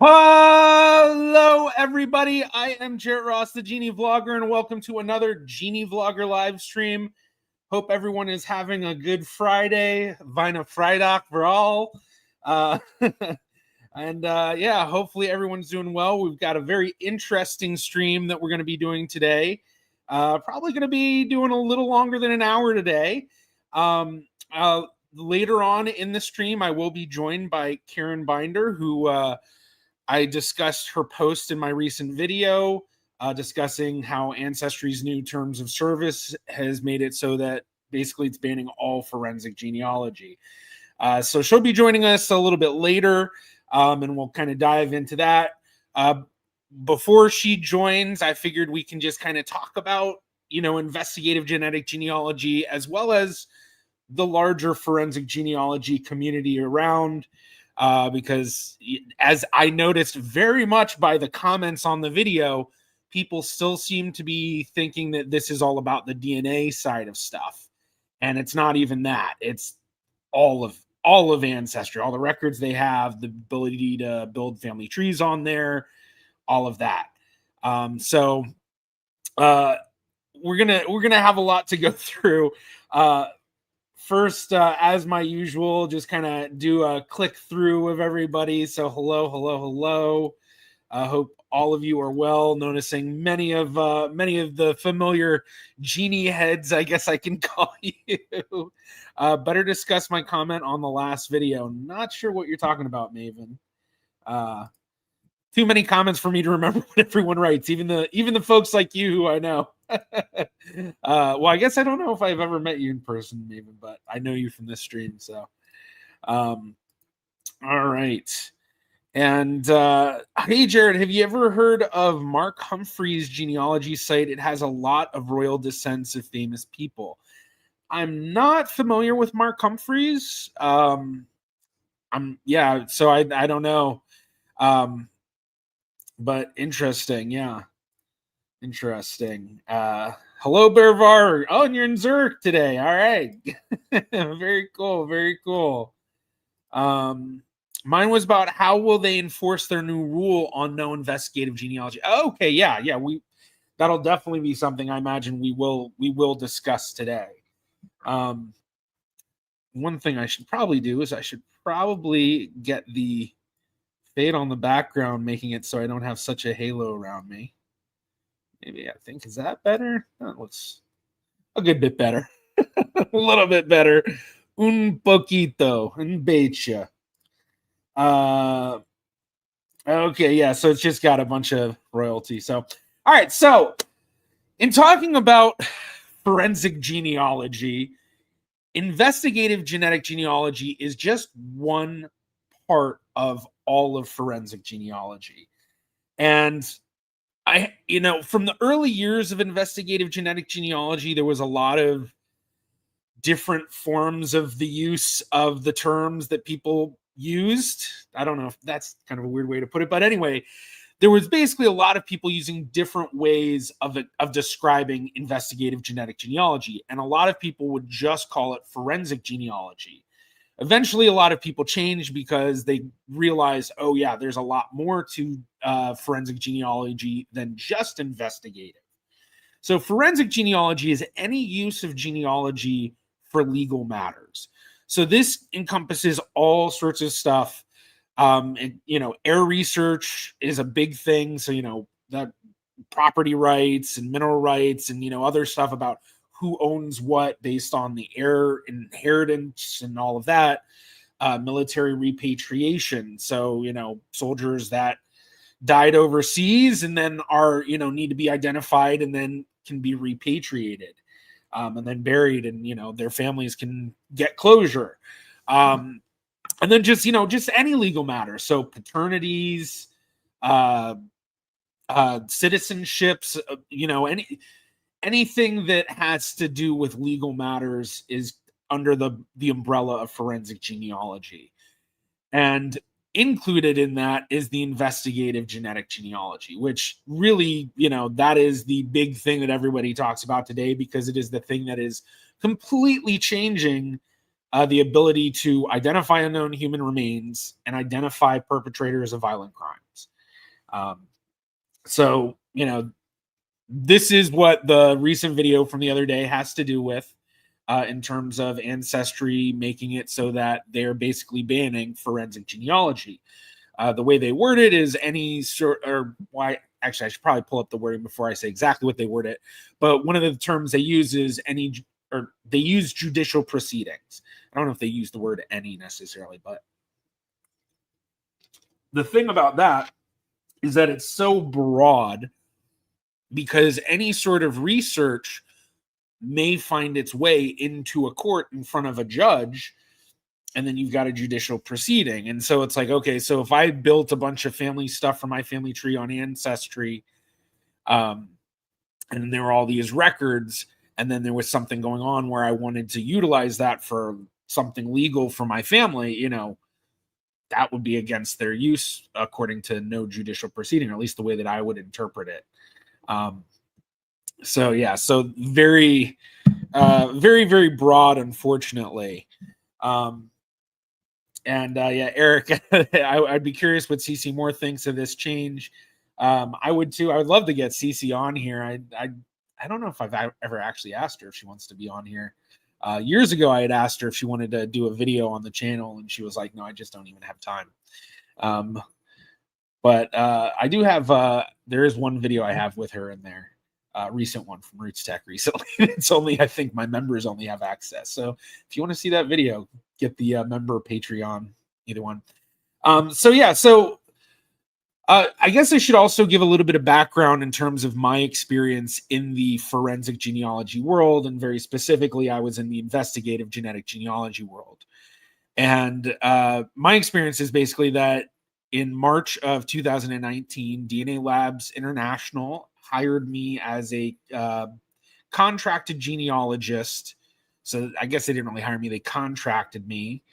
Hello, everybody. I am Jarrett Ross, the GeneaVlogger, and welcome to another GeneaVlogger live stream. Hope everyone is having a good Friday. Vina Freitag for all. Yeah, hopefully everyone's doing well. We've got a very interesting stream that we're going to be doing today. Probably going to be doing a little longer than an hour today. Later on in the stream, I will be joined by Cairenn Binder, who I discussed her post in my recent video discussing how Ancestry's new terms of service has made it so that basically it's banning all forensic genealogy. So she'll be joining us a little bit later, and we'll kind of dive into that. Before she joins, I figured we can just kind of talk about, investigative genetic genealogy as well as the larger forensic genealogy community around. Because as I noticed very much by the comments on the video, people still seem to be thinking that this is all about the DNA side of stuff, and it's not even that. It's all of Ancestry, all the records they have, the ability to build family trees on there, all of that. So we're gonna have a lot to go through. First, as my usual, just kind of do a click through of everybody. So hello. I hope all of you are well. Noticing many of the familiar genie heads, I guess I can call you. Better discuss my comment on the last video. Not sure what you're talking about, Maven. Too many comments for me to remember what everyone writes. Even the folks like you who I know. Well, I guess I don't know if I've ever met you in person, Maven, but I know you from this stream. So, all right. And hey, Jared, have you ever heard of Mark Humphrey's genealogy site? It has a lot of royal descents of famous people. I'm not familiar with Mark Humphrey's. So I don't know. But interesting, yeah. Interesting. Hello, Bervar. Oh, and you're in Zurich today. All right. Very cool. Mine was about how will they enforce their new rule on no investigative genealogy. Oh, okay, yeah. That'll definitely be something I imagine we will discuss today. One thing I should probably do is I should probably get the fade on the background, making it so I don't have such a halo around me. Maybe I think, is that better? That looks a good bit better. A little bit better. Un poquito. Un becha. Okay, yeah, so it's just got a bunch of royalty. So, all right, so in talking about forensic genealogy, investigative genetic genealogy is just one part of all of forensic genealogy. And from the early years of investigative genetic genealogy, there was a lot of different forms of the use of the terms that people used. I don't know if that's kind of a weird way to put it, but anyway, there was basically a lot of people using different ways of describing investigative genetic genealogy, and a lot of people would just call it forensic genealogy. Eventually, a lot of people changed because they realized, oh yeah, there's a lot more to forensic genealogy than just investigative. So forensic genealogy is any use of genealogy for legal matters. So this encompasses all sorts of stuff. Heir research is a big thing. So, that property rights and mineral rights and, other stuff about who owns what based on the heir inheritance and all of that. Military repatriation. So, soldiers that died overseas and then are, need to be identified and then can be repatriated and then buried, and, their families can get closure. And then just any legal matter. So paternities, citizenships, anything that has to do with legal matters is under the umbrella of forensic genealogy. And included in that is the investigative genetic genealogy, which really, that is the big thing that everybody talks about today, because it is the thing that is completely changing the ability to identify unknown human remains and identify perpetrators of violent crimes. So, this is what the recent video from the other day has to do with in terms of Ancestry making it so that they're basically banning forensic genealogy. The way they word it is any sort, or why, actually, I should probably pull up the wording before I say exactly what they word it. But one of the terms they use is they use judicial proceedings. I don't know if they use the word any necessarily, but the thing about that is that it's so broad, because any sort of research may find its way into a court in front of a judge, and then you've got a judicial proceeding. And so it's like, okay, so if I built a bunch of family stuff for my family tree on Ancestry, and there were all these records, and then there was something going on where I wanted to utilize that for something legal for my family, that would be against their use according to no judicial proceeding, or at least the way that I would interpret it. So yeah, so very, very broad, unfortunately. And yeah, Eric, I'd be curious what CC Moore thinks of this change. I would too. I would love to get CC on here. I don't know if I've ever actually asked her if she wants to be on here. Years ago, I had asked her if she wanted to do a video on the channel, and she was like, "No, I just don't even have time." But I do have. There is one video I have with her in there. Recent one from Roots Tech recently. It's only, I think my members only have access. So if you want to see that video, get the member Patreon, either one. So yeah, so I guess I should also give a little bit of background in terms of my experience in the forensic genealogy world, and very specifically, I was in the investigative genetic genealogy world. And my experience is basically that in March of 2019, DNA Labs International hired me as a contracted genealogist. So I guess they didn't really hire me; they contracted me,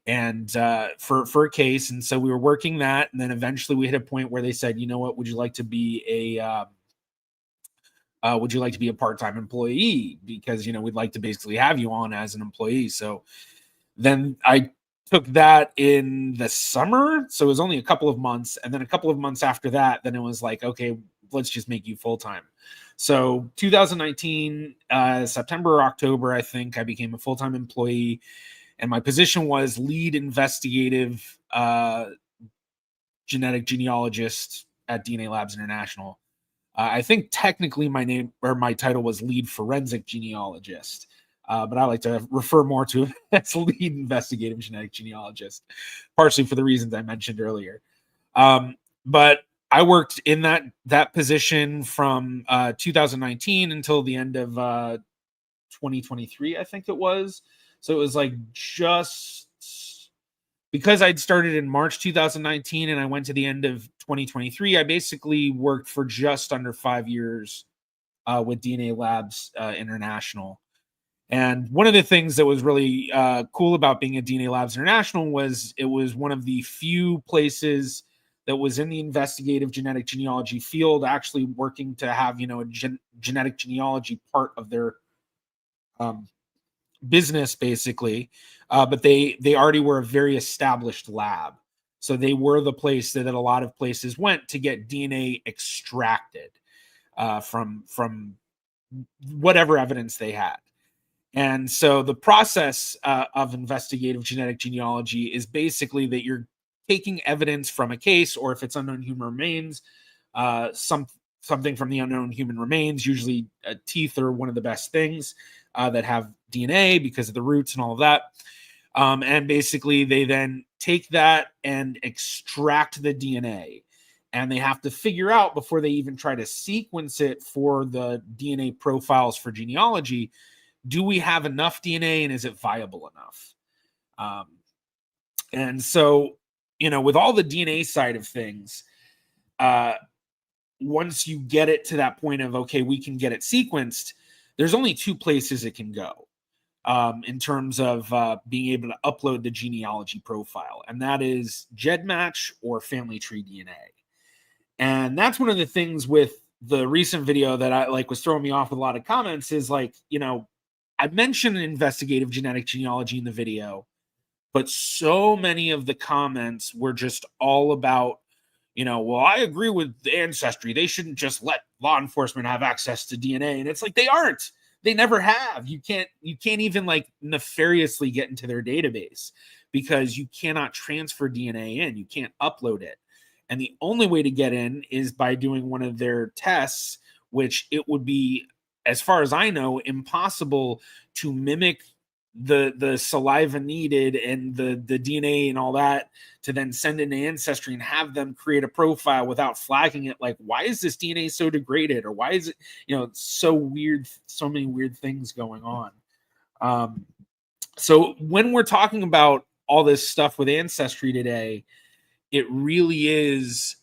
and for a case. And so we were working that, and then eventually we hit a point where they said, "You know what? Would you like to be a part-time employee? Because we'd like to basically have you on as an employee." So then I took that in the summer, so it was only a couple of months, and then a couple of months after that, then it was like, okay, let's just make you full-time. So 2019, September or October, I think I became a full-time employee, and my position was lead investigative genetic genealogist at DNA Labs International. I think technically my name or my title was lead forensic genealogist, but I like to refer more to it as lead investigative genetic genealogist, partially for the reasons I mentioned earlier. But I worked in that position from 2019 until the end of 2023, I think it was. So it was like just because I'd started in March 2019 and I went to the end of 2023, I basically worked for just under 5 years with DNA Labs International. And one of the things that was really cool about being at DNA Labs International was it was one of the few places that was in the investigative genetic genealogy field actually working to have, a genetic genealogy part of their business, basically. But they already were a very established lab. So they were the place that a lot of places went to get DNA extracted from whatever evidence they had. And so the process of investigative genetic genealogy is basically that you're taking evidence from a case, or if it's unknown human remains, something from the unknown human remains, usually teeth are one of the best things that have DNA because of the roots and all of that. And basically they then take that and extract the DNA. And they have to figure out, before they even try to sequence it for the DNA profiles for genealogy, do we have enough DNA and is it viable enough? And so, with all the DNA side of things, once you get it to that point of, okay, we can get it sequenced, there's only two places it can go in terms of being able to upload the genealogy profile. And that is GEDmatch or Family Tree DNA. And that's one of the things with the recent video that I was throwing me off with a lot of comments is I mentioned investigative genetic genealogy in the video, but so many of the comments were just all about, well, I agree with Ancestry. They shouldn't just let law enforcement have access to DNA. And it's like, they aren't. They never have. You can't even nefariously get into their database because you cannot transfer DNA in. You can't upload it. And the only way to get in is by doing one of their tests, which it would be, as far as I know, impossible to mimic the saliva needed and the DNA and all that to then send into Ancestry and have them create a profile without flagging it. Like, why is this DNA so degraded? Or why is it, so weird, so many weird things going on. So when we're talking about all this stuff with Ancestry today, it really is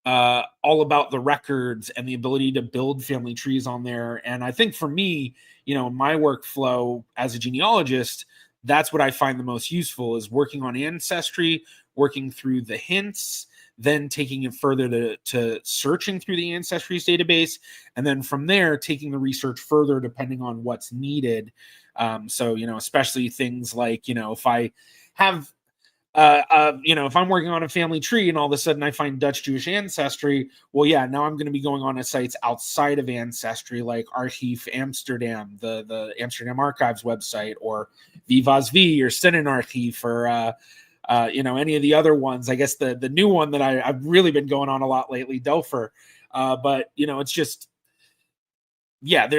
all about the records and the ability to build family trees on there. And I think for me, my workflow as a genealogist, that's what I find the most useful is working on Ancestry, working through the hints, then taking it further to searching through the Ancestry's database, and then from there taking the research further depending on what's needed. So, especially things like, if I have if I'm working on a family tree and all of a sudden I find Dutch Jewish ancestry, well, yeah, now I'm going to be going on to sites outside of Ancestry, like Archief Amsterdam, the Amsterdam Archives website, or Vivas V or Sinnenarchief, or any of the other ones. I guess the new one that I've really been going on a lot lately, Delpher. But it's just, yeah,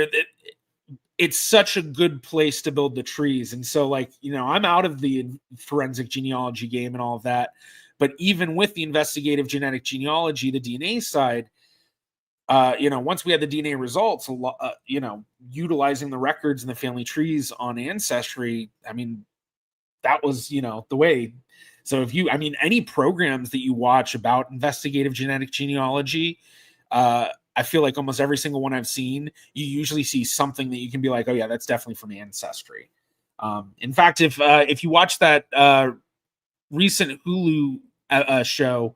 it's such a good place to build the trees. And so, like, I'm out of the forensic genealogy game and all of that. But even with the investigative genetic genealogy, the DNA side, once we had the DNA results, utilizing the records and the family trees on Ancestry, I mean, that was, the way. So any programs that you watch about investigative genetic genealogy, I feel like almost every single one I've seen, you usually see something that you can be like, oh yeah, that's definitely from Ancestry. In fact, if you watch that recent Hulu show,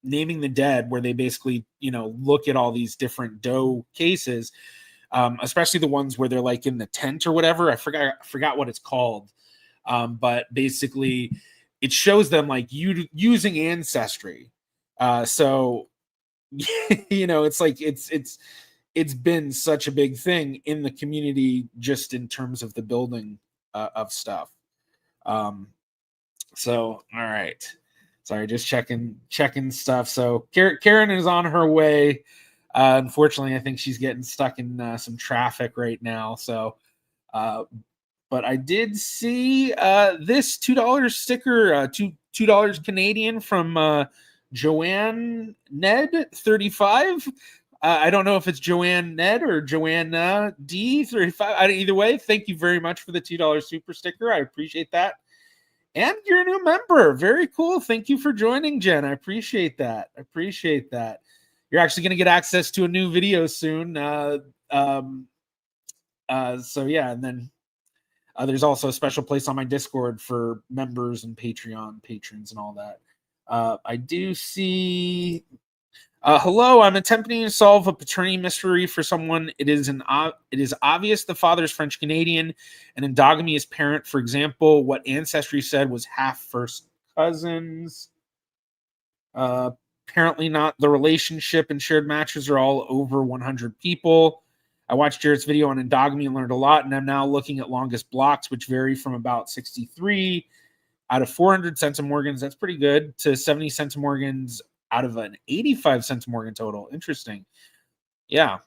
Naming the Dead, where they basically, look at all these different Doe cases, especially the ones where they're like in the tent or whatever. I forgot what it's called. But basically it shows them like using Ancestry. So it's like it's been such a big thing in the community, just in terms of the building of stuff. So all right, sorry, just checking stuff. So Cairenn is on her way. Unfortunately, I think she's getting stuck in some traffic right now. So but I did see this $2 sticker, $2 Canadian from Joanne Ned 35. I don't know if it's Joanne Ned or Joanna D 35. Either way, thank you very much for the $2 super sticker. I appreciate that. And you're a new member. Very cool. Thank you for joining, Jen. I appreciate that. You're actually going to get access to a new video soon. So yeah, and then there's also a special place on my Discord for members and Patreon patrons and all that. I do see. Hello, I'm attempting to solve a paternity mystery for someone. It is obvious the father is French Canadian, and endogamy is parent. For example, what Ancestry said was half first cousins. Apparently not. The relationship and shared matches are all over 100 people. I watched Jared's video on endogamy and learned a lot, and I'm now looking at longest blocks, which vary from about 63 out of 400 centimorgans. That's pretty good, to 70 centimorgans out of an 85 centimorgan total. Interesting. Yeah.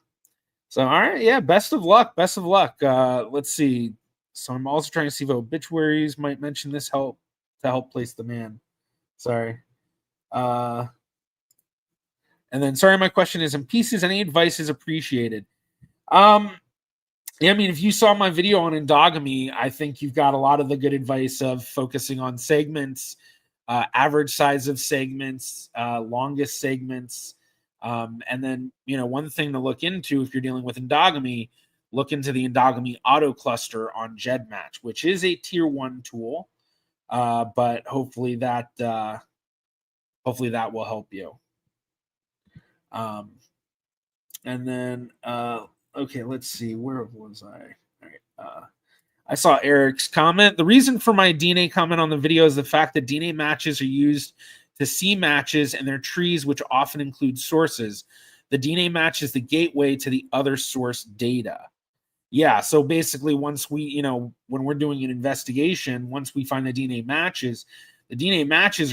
So, all right. Yeah. Best of luck. Let's see. So I'm also trying to see if obituaries might mention this to help place the man. Sorry. And then, sorry, my question is in pieces. Any advice is appreciated. Yeah, I mean, if you saw my video on endogamy, I think you've got a lot of the good advice of focusing on segments, average size of segments, longest segments. And then, one thing to look into if you're dealing with endogamy, look into the endogamy auto cluster on GEDmatch, which is a tier 1 tool. But hopefully that will help you. And then, okay, let's see. Where was I? All right. I saw Eric's comment. The reason for my DNA comment on the video is the fact that DNA matches are used to see matches and their trees, which often include sources. The DNA match is the gateway to the other source data. Yeah, so basically once we, when we're doing an investigation, once we find the DNA matches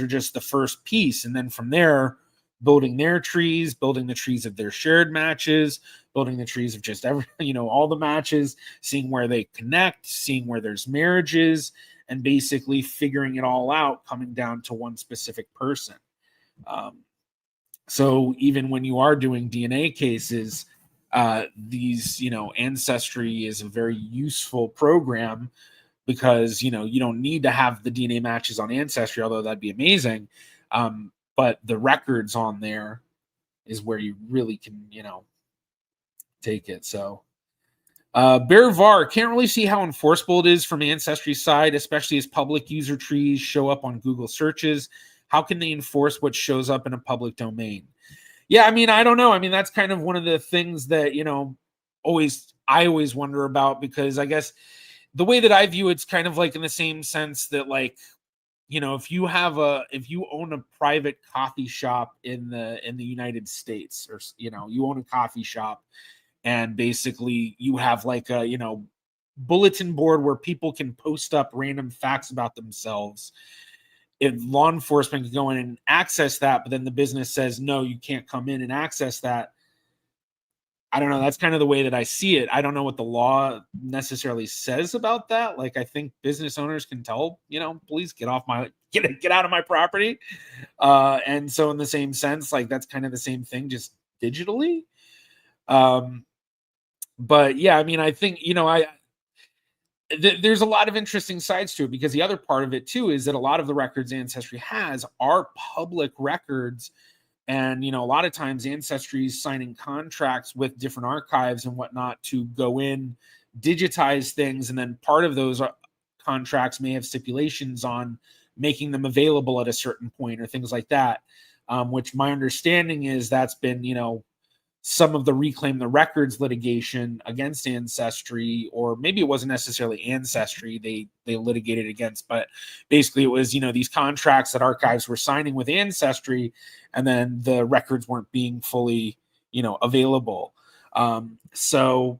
are just the first piece. And then from there, building their trees, building the trees of their shared matches, building the trees of just all the matches, seeing where they connect, seeing where there's marriages, and basically figuring it all out, coming down to one specific person. So even when you are doing DNA cases, these, Ancestry is a very useful program because, you don't need to have the DNA matches on Ancestry, although that'd be amazing. But the records on there is where you really can, take it. So Bear Var, can't really see how enforceable it is from Ancestry's side, especially as public user trees show up on Google searches. how can they enforce what shows up in a public domain? Yeah, I mean, I don't know. I mean, that's kind of one of the things that, I always wonder about, because I guess the way that I view it's kind of like in the same sense that, like, if you own a private coffee shop in the United States, or you own a coffee shop, and basically you have like a, bulletin board where people can post up random facts about themselves. If law enforcement can go in and access that, but then the business says, no, you can't come in and access that. I don't know. That's kind of the way that I see it. I don't know what the law necessarily says about that. Like, I think business owners can tell, please get out of my property. And so in the same sense, like, that's kind of the same thing, just digitally. But yeah, I mean, I think, there's a lot of interesting sides to it, because the other part of it too is that a lot of the records Ancestry has are public records. And, a lot of times Ancestry is signing contracts with different archives and whatnot to go in, digitize things. And then part of those contracts may have stipulations on making them available at a certain point or things like that. Which my understanding is that's been, some of the Reclaim the Records litigation against Ancestry, or maybe it wasn't necessarily Ancestry they litigated against, but basically it was, these contracts that archives were signing with Ancestry, and then the records weren't being fully, available. So,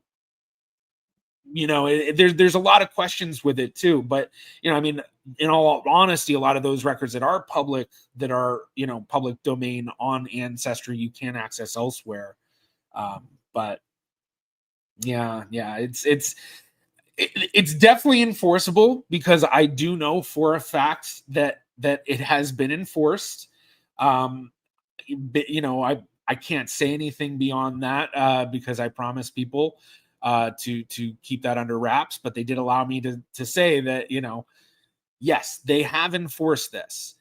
there's a lot of questions with it too, but, I mean, in all honesty, a lot of those records that are public, public domain on Ancestry, you can access elsewhere. But yeah, it's definitely enforceable, because I do know for a fact that it has been enforced. But, I can't say anything beyond that, because I promised people to keep that under wraps, but they did allow me to say that, yes, they have enforced this.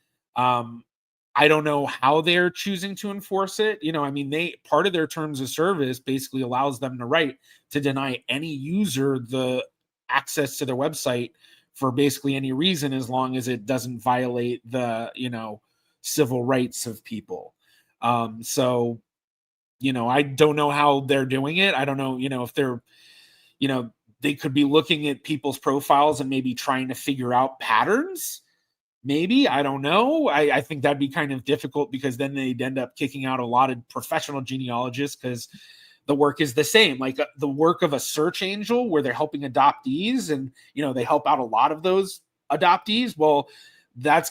I don't know how they're choosing to enforce it. I mean, part of their terms of service basically allows them the right to deny any user the access to their website for basically any reason, as long as it doesn't violate the, civil rights of people. So, I don't know how they're doing it. I don't know, if they're, they could be looking at people's profiles and maybe trying to figure out patterns. Maybe, I don't know. I think that'd be kind of difficult, because then they'd end up kicking out a lot of professional genealogists, because the work is the same. Like the work of a search angel, where they're helping adoptees, and they help out a lot of those adoptees. Well, they're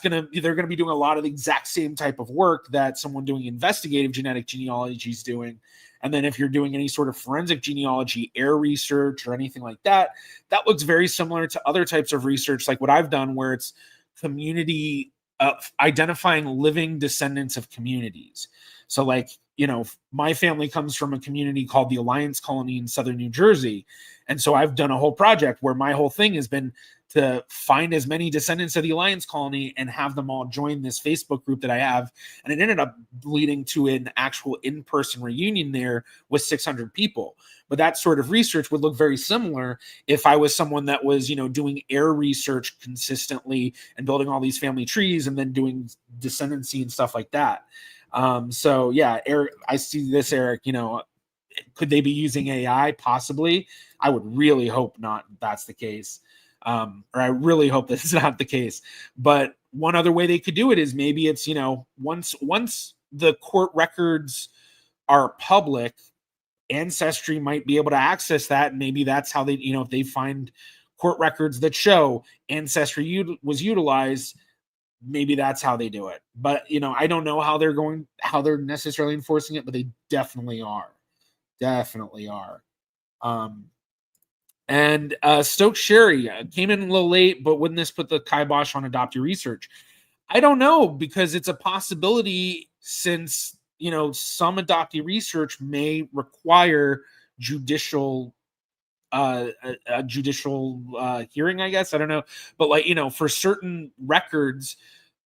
gonna be doing a lot of the exact same type of work that someone doing investigative genetic genealogy is doing. And then if you're doing any sort of forensic genealogy, heir research, or anything like that, that looks very similar to other types of research, like what I've done, where it's community identifying living descendants of communities. So, like, my family comes from a community called the Alliance Colony in southern New Jersey. And so I've done a whole project where my whole thing has been to find as many descendants of the Alliance Colony and have them all join this Facebook group that I have. And it ended up leading to an actual in-person reunion there with 600 people. But that sort of research would look very similar if I was someone that was, doing heir research consistently and building all these family trees and then doing descendancy and stuff like that. So yeah, Eric, I see this, Eric, could they be using AI? Possibly. I would really hope not. That's the case. Or I really hope this is not the case. But one other way they could do it is maybe it's, once the court records are public, Ancestry might be able to access that. And maybe that's how they, if they find court records that show Ancestry was utilized, maybe that's how they do it. But, I don't know how they're necessarily enforcing it, but they definitely are. Definitely are. And Stokes Sherry came in a little late, but wouldn't this put the kibosh on adoptee research? I don't know, because it's a possibility, since, some adoptee research may require judicial a judicial hearing, I guess. I don't know. But, like, for certain records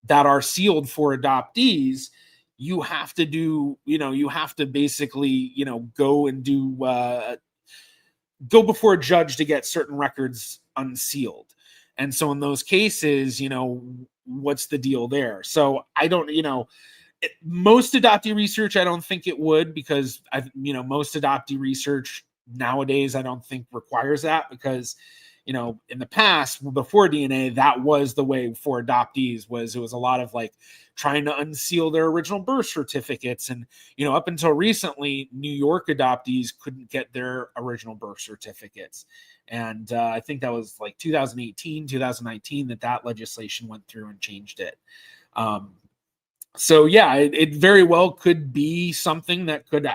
that are sealed for adoptees, you have to do, you have to basically, go and do go before a judge to get certain records unsealed. And so in those cases, what's the deal there? So I don't, most adoptee research, I don't think it would, because most adoptee research nowadays, I don't think requires that, because, in the past, before DNA, that was the way for adoptees. It was a lot of like trying to unseal their original birth certificates. And, up until recently, New York adoptees couldn't get their original birth certificates. And I think that was like 2018, 2019 that legislation went through and changed it. So yeah, it very well could be something that could,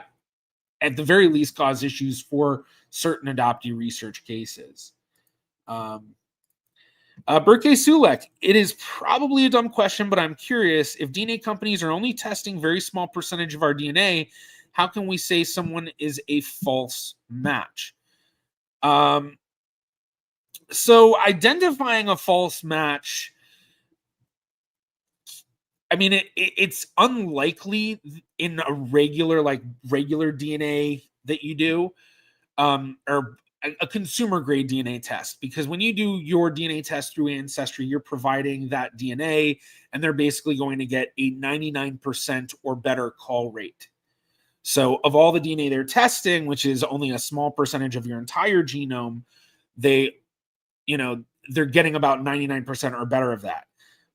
at the very least, cause issues for certain adoptee research cases. Berke Sulek, it is probably a dumb question, but I'm curious, if DNA companies are only testing very small percentage of our DNA, how can we say someone is a false match? So identifying a false match, I mean, it's unlikely in a regular DNA that you do, or a consumer grade DNA test, because when you do your DNA test through Ancestry, you're providing that DNA, and they're basically going to get a 99% or better call rate. So of all the DNA they're testing, which is only a small percentage of your entire genome, they're getting about 99% or better of that.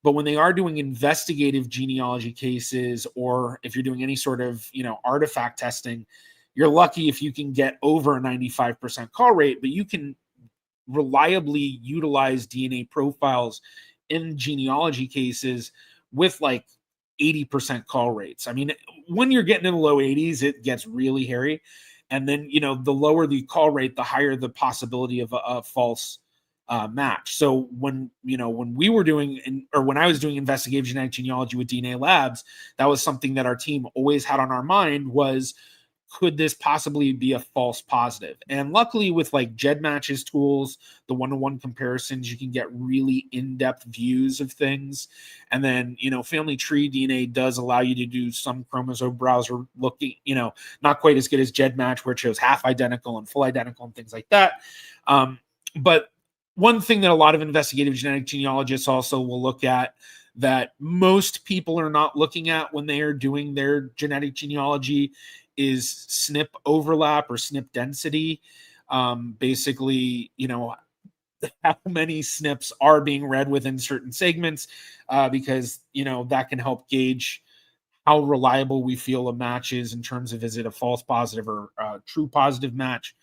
But when they are doing investigative genealogy cases, or if you're doing any sort of, artifact testing, you're lucky if you can get over a 95% call rate, but you can reliably utilize DNA profiles in genealogy cases with like 80% call rates. I mean, when you're getting in the low 80s, it gets really hairy. And then, the lower the call rate, the higher the possibility of a false match. So when we were doing, or when I was doing investigative genetic genealogy with DNA Labs, that was something that our team always had on our mind was, could this possibly be a false positive? And luckily with like GEDmatch's tools, the one-to-one comparisons, you can get really in-depth views of things. And then, family tree DNA does allow you to do some chromosome browser looking, not quite as good as GEDmatch, where it shows half identical and full identical and things like that. But one thing that a lot of investigative genetic genealogists also will look at, that most people are not looking at when they are doing their genetic genealogy, is SNP overlap or SNP density. Basically, how many SNPs are being read within certain segments, because, that can help gauge how reliable we feel a match is in terms of, is it a false positive or a true positive match.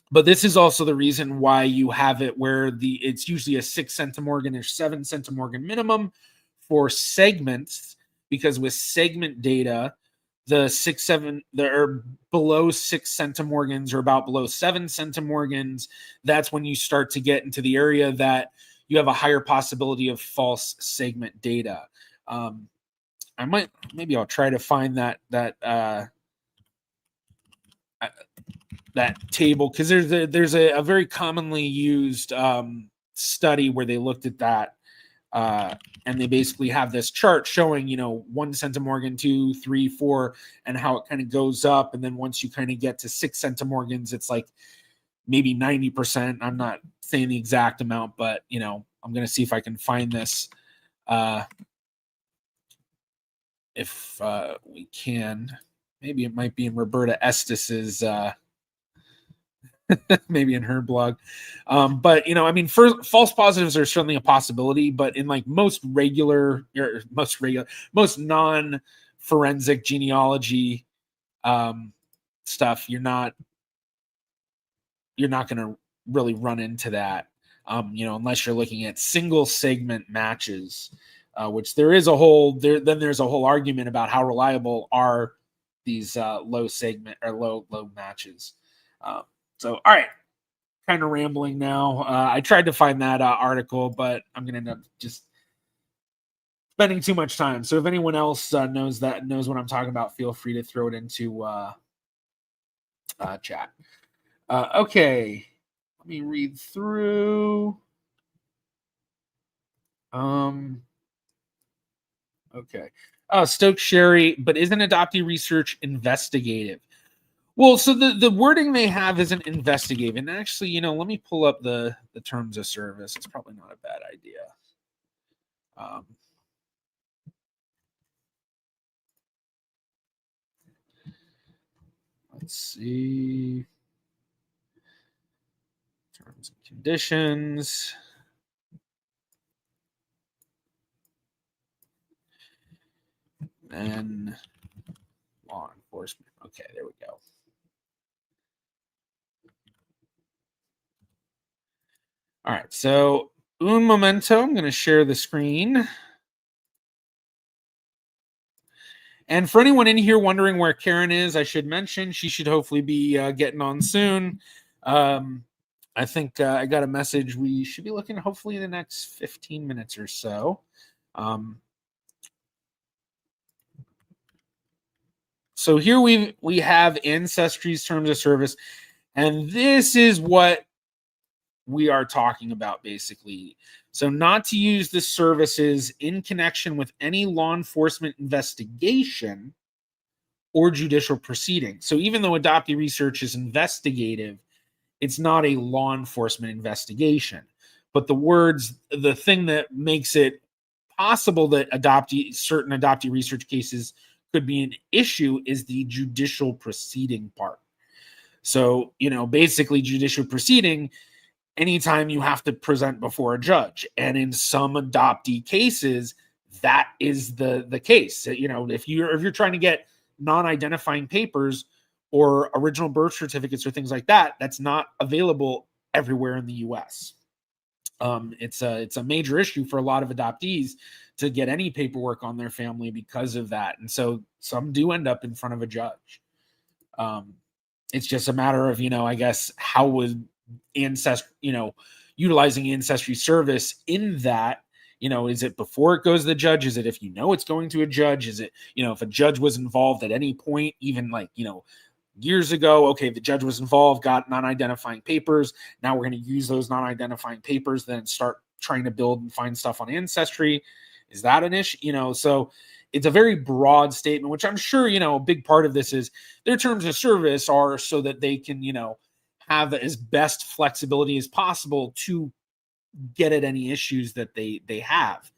But this is also the reason why you have it where it's usually a 6 centimorgan or 7 centimorgan minimum for segments, because with segment data, they're below 6 centimorgans or about below 7 centimorgans. That's when you start to get into the area that you have a higher possibility of false segment data. Maybe I'll try to find that table, because there's a very commonly used study where they looked at that, and they basically have this chart showing 1 centimorgan, 2, 3, 4, and how it kind of goes up. And then once you kind of get to 6 centimorgans, it's like maybe 90%. I'm not saying the exact amount, but I'm going to see if I can find this, if we can. Maybe it might be in Roberta Estes' maybe in her blog. But false positives are certainly a possibility, but in like most non-forensic genealogy stuff, you're not going to really run into that, unless you're looking at single segment matches, which there's a whole argument about how reliable are these low segment or low matches. So, all right, kind of rambling now. I tried to find that article, but I'm going to end up just spending too much time. So if anyone else knows what I'm talking about, feel free to throw it into chat. Okay, let me read through. Okay. Stokes Sherry, but isn't adoptee research investigative? Well, so the wording they have isn't investigative. And actually, let me pull up the terms of service. It's probably not a bad idea. Let's see. Terms and conditions. And law enforcement. Okay, there we go. All right, so un momento, I'm going to share the screen. And for anyone in here wondering where Cairenn is, I should mention she should hopefully be getting on soon. I think I got a message. We should be looking hopefully in the next 15 minutes or so. So here we have Ancestry's terms of service, and this is what we are talking about basically. So not to use the services in connection with any law enforcement investigation or judicial proceeding. So even though adoptee research is investigative, it's not a law enforcement investigation. But the thing that makes it possible that certain adoptee research cases could be an issue is the judicial proceeding part. So, basically judicial proceeding, anytime you have to present before a judge. And in some adoptee cases, that is the case. If you're trying to get non-identifying papers or original birth certificates or things like that, that's not available everywhere in the US. It's a major issue for a lot of adoptees to get any paperwork on their family because of that. And so some do end up in front of a judge. It's just a matter of, I guess, how would utilizing ancestry service in that, is it before it goes to the judge? Is it if it's going to a judge? Is it, if a judge was involved at any point, even years ago, okay, the judge was involved, got non-identifying papers. Now we're going to use those non-identifying papers, then start trying to build and find stuff on Ancestry. Is that an issue? So it's a very broad statement, which I'm sure, a big part of this is their terms of service are so that they can, have as best flexibility as possible to get at any issues that they have.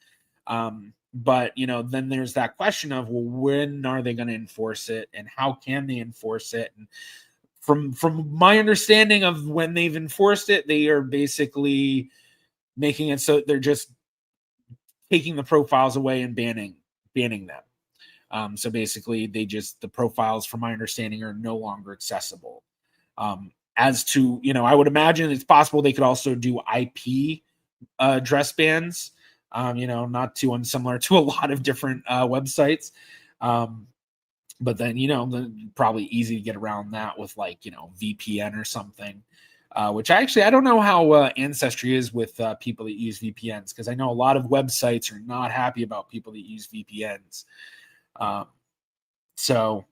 But then there's that question of, well, when are they going to enforce it and how can they enforce it? And from my understanding of when they've enforced it, they are basically making it so they're just taking the profiles away and banning them. So basically the profiles, from my understanding, are no longer accessible. As to, I would imagine it's possible they could also do IP address bans, not too unsimilar to a lot of different websites. But then, probably easy to get around that with VPN or something, which I don't know how Ancestry is with people that use VPNs, because I know a lot of websites are not happy about people that use VPNs. So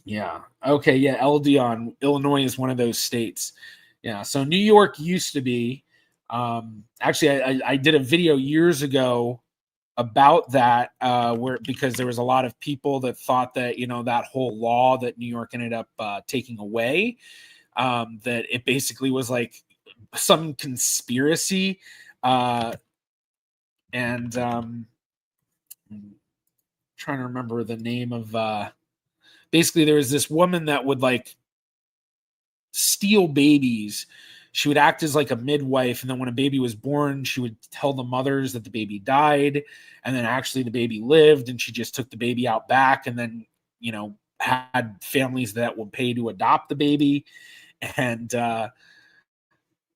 yeah. Okay. Yeah. Eldion, Illinois is one of those states. Yeah. So New York used to be. Actually, I did a video years ago about that, because there was a lot of people that thought that that whole law that New York ended up taking away, that it basically was like some conspiracy, and I'm trying to remember the name of. Basically, there was this woman that would steal babies. She would act as like a midwife, and then when a baby was born, she would tell the mothers that the baby died, and then actually the baby lived, and she just took the baby out back, and then had families that would pay to adopt the baby.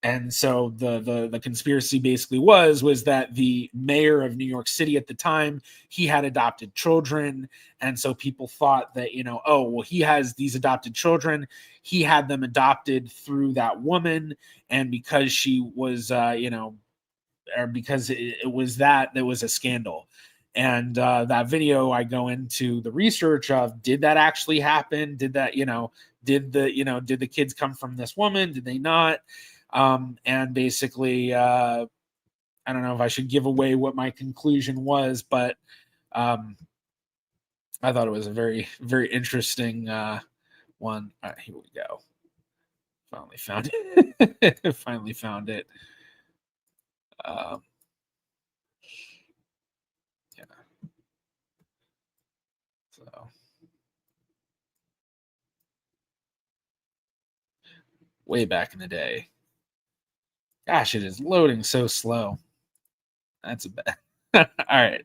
And so the conspiracy basically was that the mayor of New York City at the time, he had adopted children. And so people thought that, oh, well, he has these adopted children. He had them adopted through that woman. And because she was, or because it was that was a scandal. And that video, I go into the research of, did that actually happen? Did that, did the kids come from this woman? Did they not? And basically, I don't know if I should give away what my conclusion was, but I thought it was a very, very interesting one. All right, here we go. Finally found it. Finally found it. way back in the day. Gosh, it is loading so slow. That's a bad. All right.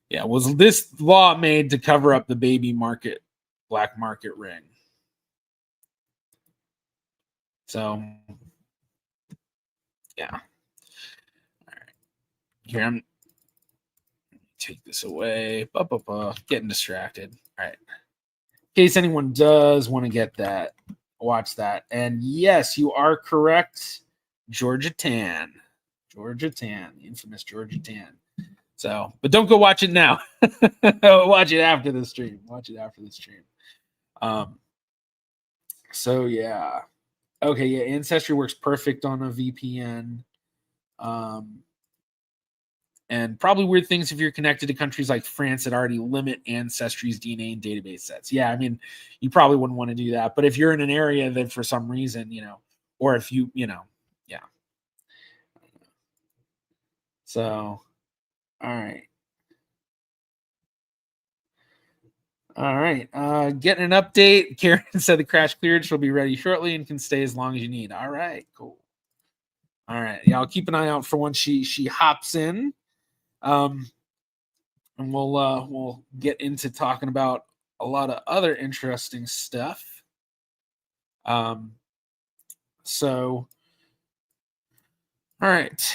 Yeah, was this law made to cover up the baby market, black market ring? So, yeah. All right. Here, I'm take this away. Getting distracted. All right. In case anyone does want to get that, watch that. And yes, you are correct. Georgia Tan. Georgia Tan, the infamous Georgia Tan. So, but don't go watch it now. Watch it after the stream. Watch it after the stream. So yeah. Okay, yeah, Ancestry works perfect on a VPN. And probably weird things if you're connected to countries like France that already limit Ancestry's DNA and database sets. Yeah, I mean, you probably wouldn't want to do that. But if you're in an area that for some reason, or if you, yeah. So, all right. All right. Getting an update. Cairenn said the crash cleared. She'll be ready shortly and can stay as long as you need. All right, cool. All right. Yeah, I'll keep an eye out for when she hops in. And we'll get into talking about a lot of other interesting stuff. So all right.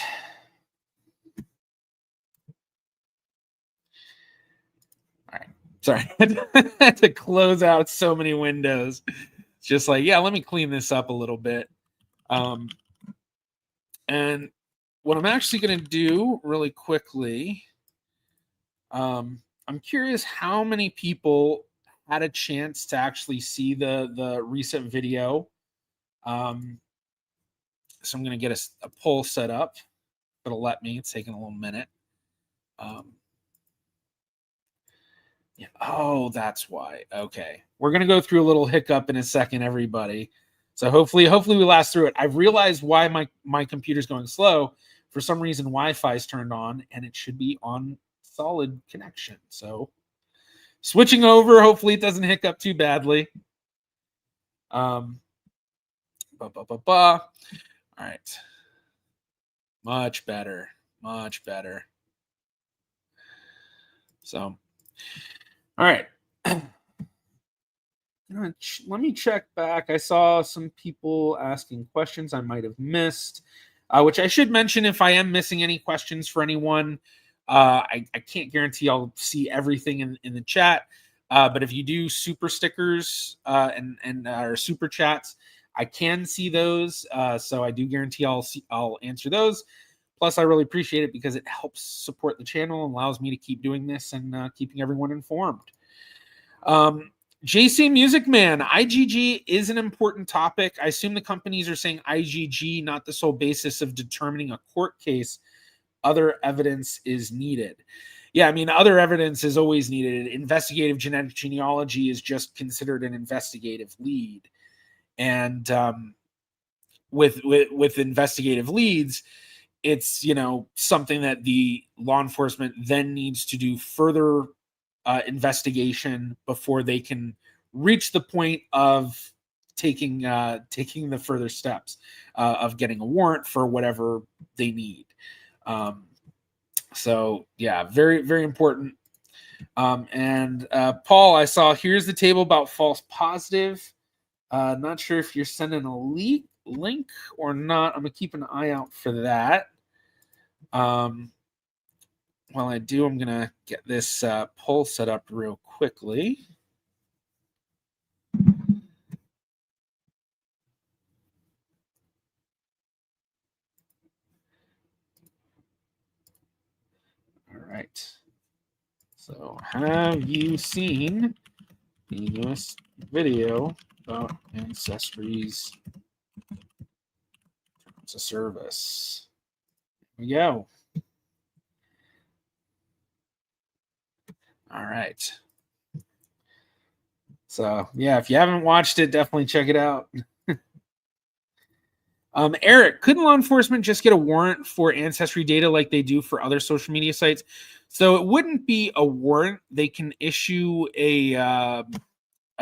All right. Sorry. I had to close out so many windows. It's just like, yeah, let me clean this up a little bit. And what I'm actually going to do really quickly, I'm curious how many people had a chance to actually see the recent video. So I'm going to get a poll set up. It'll let me. It's taking a little minute. Yeah. Oh, that's why. Okay. We're going to go through a little hiccup in a second, everybody. So hopefully we last through it. I've realized why my computer's going slow. For some reason, Wi-Fi is turned on, and it should be on solid connection. So switching over, hopefully it doesn't hiccup too badly. All right. Much better. Much better. So, all right. Let me check back. I saw some people asking questions I might have missed, which I should mention if I am missing any questions for anyone. I can't guarantee I'll see everything in the chat, but if you do super stickers and or super chats, I can see those. So I do guarantee I'll answer those. Plus, I really appreciate it because it helps support the channel and allows me to keep doing this and keeping everyone informed. JC Music Man, IgG is an important topic. I assume the companies are saying IgG, not the sole basis of determining a court case. Other evidence is needed. Yeah, I mean, other evidence is always needed. Investigative genetic genealogy is just considered an investigative lead. And with investigative leads, it's, something that the law enforcement then needs to do further investigation before they can reach the point of taking the further steps of getting a warrant for whatever they need. So yeah, very, very important. And Paul, I saw here's the table about false positive. Not sure if you're sending a link or not. I'm gonna keep an eye out for that. While I do, I'm gonna get this poll set up real quickly. All right. So, have you seen the newest video about Ancestry's terms of service? Here we go. All right. So, yeah, if you haven't watched it, definitely check it out. Eric, couldn't law enforcement just get a warrant for ancestry data like they do for other social media sites? So it wouldn't be a warrant. They can issue a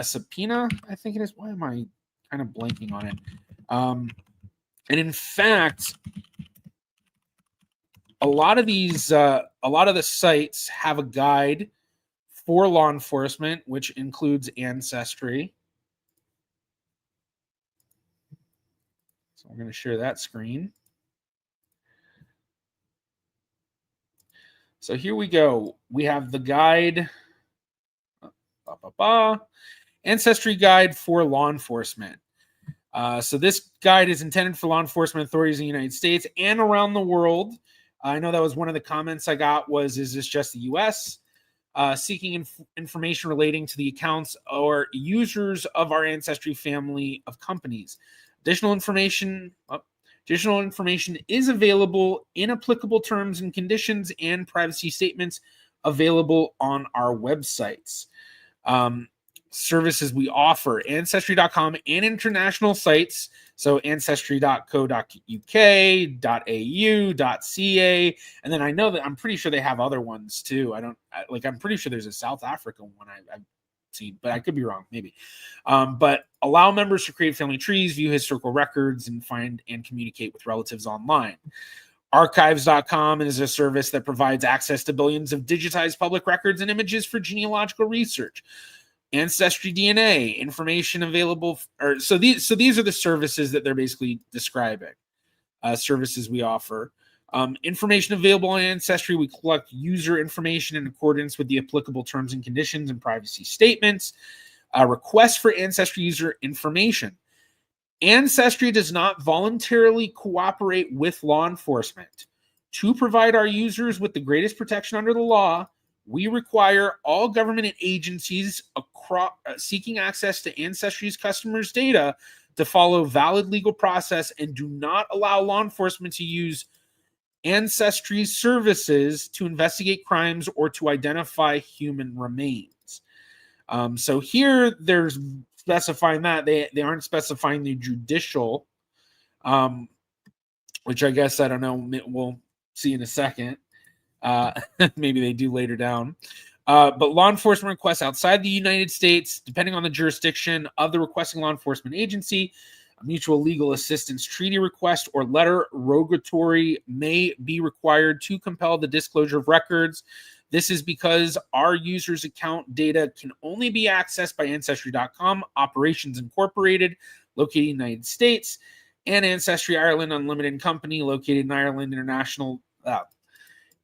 subpoena, I think it is. Why am I kind of blanking on it. And in fact, a lot of the sites have a guide for law enforcement, which includes Ancestry. So I'm going to share that screen. So here we go. We have the guide, Ancestry Guide for Law Enforcement. So this guide is intended for law enforcement authorities in the United States and around the world. I know that was one of the comments I got was, is this just the U.S.? Seeking information relating to the accounts or users of our Ancestry family of companies. Additional information is available in applicable terms and conditions and privacy statements available on our websites. Services we offer: Ancestry.com and international sites. So ancestry.co.uk, .au, .ca, and then I know that I'm pretty sure they have other ones too. I'm pretty sure there's a South African one I've seen, but I could be wrong, maybe. But allow members to create family trees, view historical records, and find and communicate with relatives online. Archives.com is a service that provides access to billions of digitized public records and images for genealogical research. Ancestry DNA information available, so these are the services that they're basically describing. Services we offer. Information available on Ancestry. We collect user information in accordance with the applicable terms and conditions and privacy statements. Requests for Ancestry user information. Ancestry does not voluntarily cooperate with law enforcement. To provide our users with the greatest protection under the law, we require all government agencies seeking access to Ancestry's customers' data to follow valid legal process and do not allow law enforcement to use Ancestry's services to investigate crimes or to identify human remains. So here there's specifying that they aren't specifying the judicial, which I guess, I don't know, we'll see in a second. Maybe they do later down. But law enforcement requests outside the United States, depending on the jurisdiction of the requesting law enforcement agency, a mutual legal assistance treaty request or letter rogatory may be required to compel the disclosure of records. This is because our users' account data can only be accessed by Ancestry.com, Operations Incorporated, located in the United States, and Ancestry Ireland Unlimited Company, located in Ireland.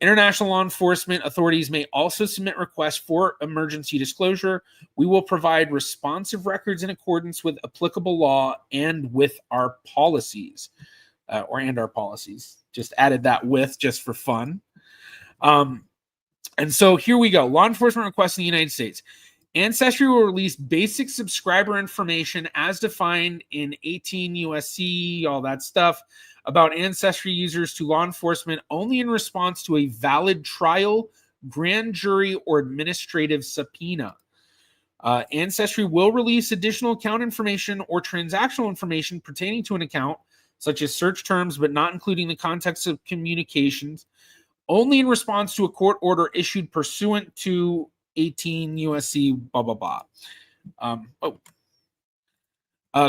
International law enforcement authorities may also submit requests for emergency disclosure. We will provide responsive records in accordance with applicable law and with our policies, our policies. Just added that with just for fun. And so here we go. Law enforcement requests in the United States. Ancestry will release basic subscriber information as defined in 18 USC, all that stuff, about Ancestry users to law enforcement only in response to a valid trial, grand jury, or administrative subpoena. Ancestry will release additional account information or transactional information pertaining to an account, such as search terms, but not including the context of communications, only in response to a court order issued pursuant to 18 USC, blah, blah, blah.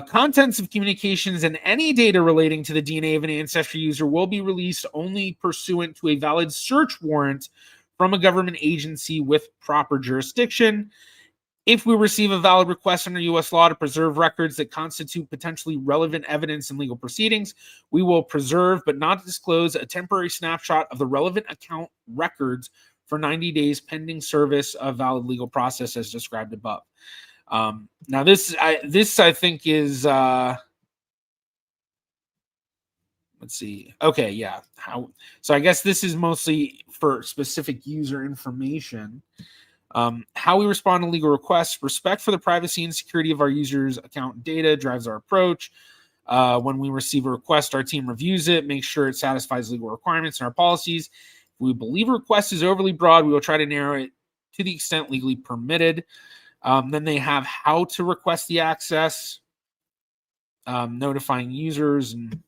Contents of communications and any data relating to the DNA of an Ancestry user will be released only pursuant to a valid search warrant from a government agency with proper jurisdiction. If we receive a valid request under U.S. law to preserve records that constitute potentially relevant evidence in legal proceedings, we will preserve but not disclose a temporary snapshot of the relevant account records for 90 days pending service of valid legal process as described above. Now this I think is let's see. Okay, yeah. So I guess this is mostly for specific user information. How we respond to legal requests. Respect for the privacy and security of our users' account data drives our approach. When we receive a request, our team reviews it, makes sure it satisfies legal requirements and our policies. If we believe a request is overly broad, we will try to narrow it to the extent legally permitted. Then they have how to request the access, notifying users, and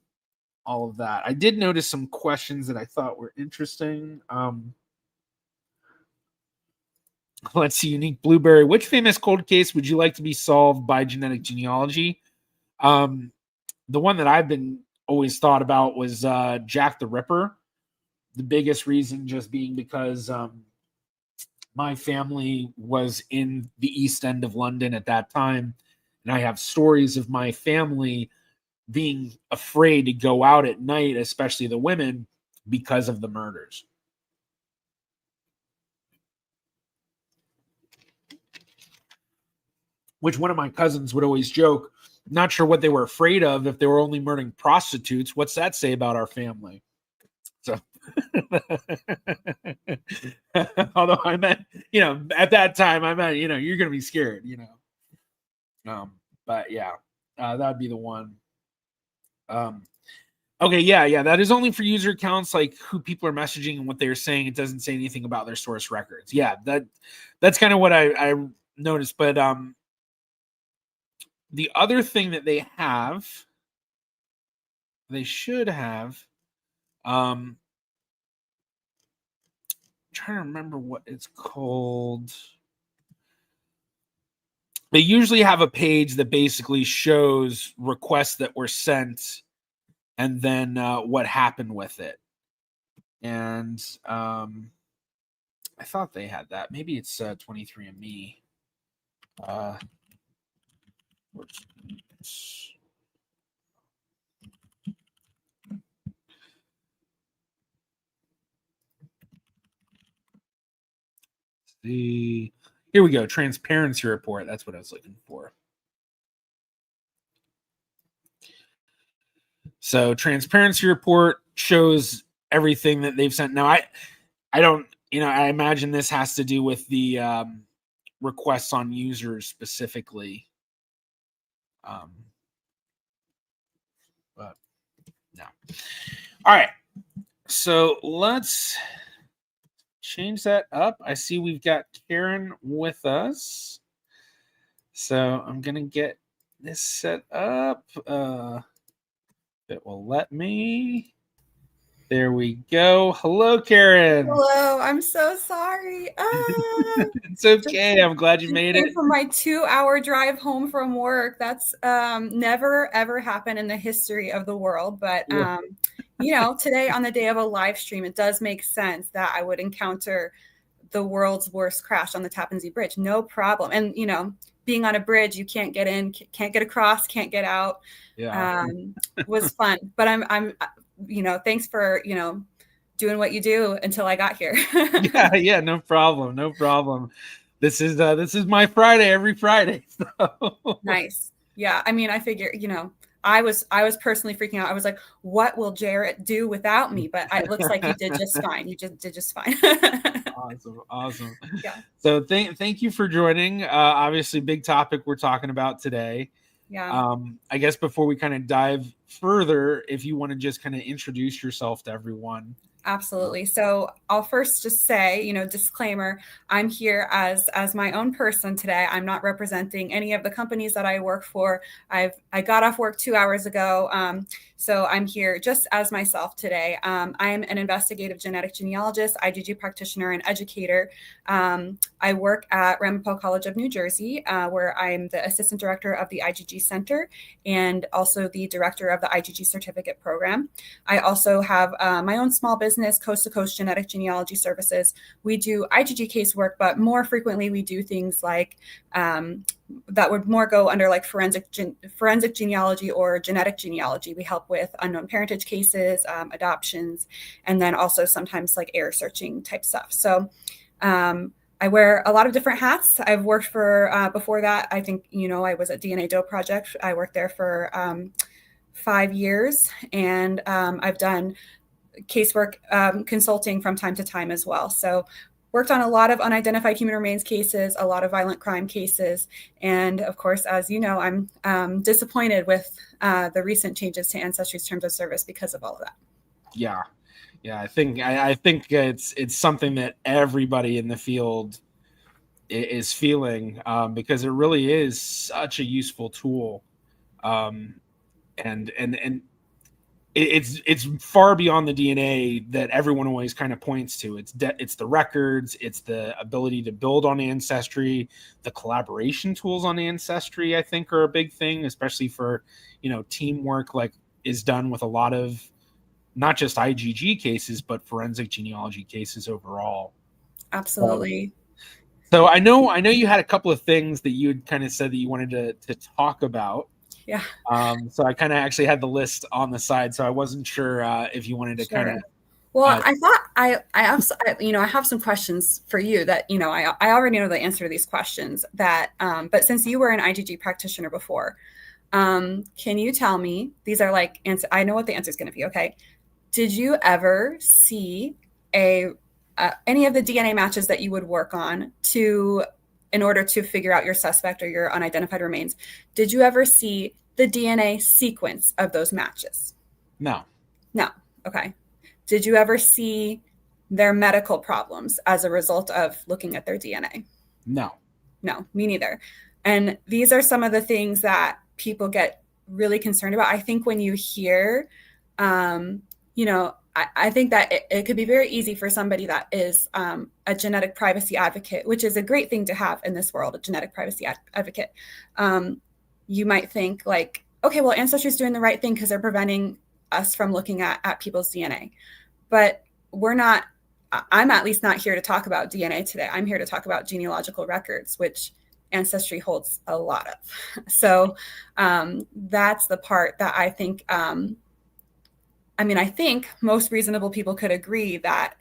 all of that. I did notice some questions that I thought were interesting. Let's see. Unique Blueberry. Which famous cold case would you like to be solved by genetic genealogy? The one that I've been always thought about was Jack the Ripper. The biggest reason just being because my family was in the East End of London at that time, and I have stories of my family being afraid to go out at night, especially the women, because of the murders. Which one of my cousins would always joke, not sure what they were afraid of if they were only murdering prostitutes. What's that say about our family? So, although I meant, at that time, I meant, you're going to be scared, but yeah, that'd be the one. Okay, yeah, that is only for user accounts, like who people are messaging and what they're saying. It doesn't say anything about their source records. Yeah, that's kind of what I noticed. But the other thing that they should have, I'm trying to remember what it's called. They usually have a page that basically shows requests that were sent and then what happened with it. And I thought they had that. Maybe it's 23andMe. Here we go. Transparency report. That's what I was looking for. So transparency report shows everything that they've sent. Now I don't, I imagine this has to do with the requests on users specifically. But no. All right. So let's change that up. I see we've got Cairenn with us. So I'm going to get this set up. It will let me. There we go. Hello, Cairenn. Hello. I'm so sorry. It's okay. I'm glad you made it. For my 2-hour drive home from work. That's never, ever happened in the history of the world. But, today on the day of a live stream, it does make sense that I would encounter the world's worst crash on the Tappan Zee Bridge. No problem. And, being on a bridge, you can't get in, can't get across, can't get out. Yeah. Was fun. But I'm thanks for, doing what you do until I got here. Yeah, no problem. This is my Friday every Friday. So. Nice. Yeah. I mean, I figure, I was personally freaking out. I was like, what will Jarrett do without me? But it looks like you did just fine. You did just fine. Awesome. Yeah. So thank you for joining. Obviously, big topic we're talking about today. Yeah. I guess before we kind of dive further, if you want to just kind of introduce yourself to everyone. Absolutely. So I'll first just say, disclaimer, I'm here as my own person today. I'm not representing any of the companies that I work for. I got off work 2 hours ago. So I'm here just as myself today. I'm an investigative genetic genealogist, IgG practitioner, and educator. I work at Ramapo College of New Jersey, where I'm the assistant director of the IgG Center and also the director of the IgG certificate program. I also have my own small business, Coast to Coast Genetic Genealogy Services. We do IgG casework, but more frequently we do things like that would more go under like forensic genealogy or genetic genealogy. We help with unknown parentage cases, adoptions, and then also sometimes like heir searching type stuff. So I wear a lot of different hats. I've worked for, before that, I think, I was at DNA Doe Project. I worked there for 5 years, and I've done casework consulting from time to time as well. So worked on a lot of unidentified human remains cases, a lot of violent crime cases. And of course, as you know, I'm disappointed with the recent changes to Ancestry's terms of service because of all of that. Yeah. I think it's something that everybody in the field is feeling, because it really is such a useful tool. And it's far beyond the DNA that everyone always kind of points to. It's the records, it's the ability to build on Ancestry, the collaboration tools on Ancestry, I think, are a big thing, especially for, teamwork, like is done with a lot of not just IgG cases, but forensic genealogy cases overall. Absolutely. So I know you had a couple of things that you had kind of said that you wanted to talk about. Yeah. So I kind of actually had the list on the side, so I wasn't sure if you wanted to kind of. Well, I thought I have some questions for you that, I already know the answer to these questions that, but since you were an IgG practitioner before, can you tell me, these are like, I know what the answer is going to be. Okay. Did you ever see any of the DNA matches that you would work on in order to figure out your suspect or your unidentified remains? Did you ever see the DNA sequence of those matches? No. Okay. Did you ever see their medical problems as a result of looking at their DNA? No, me neither. And these are some of the things that people get really concerned about. I think when you hear, I think that it could be very easy for somebody that is a genetic privacy advocate, which is a great thing to have in this world, a genetic privacy advocate. You might think like, okay, well, Ancestry is doing the right thing because they're preventing us from looking at people's DNA. But I'm at least not here to talk about DNA today. I'm here to talk about genealogical records, which Ancestry holds a lot of. So that's the part that I think, I think most reasonable people could agree that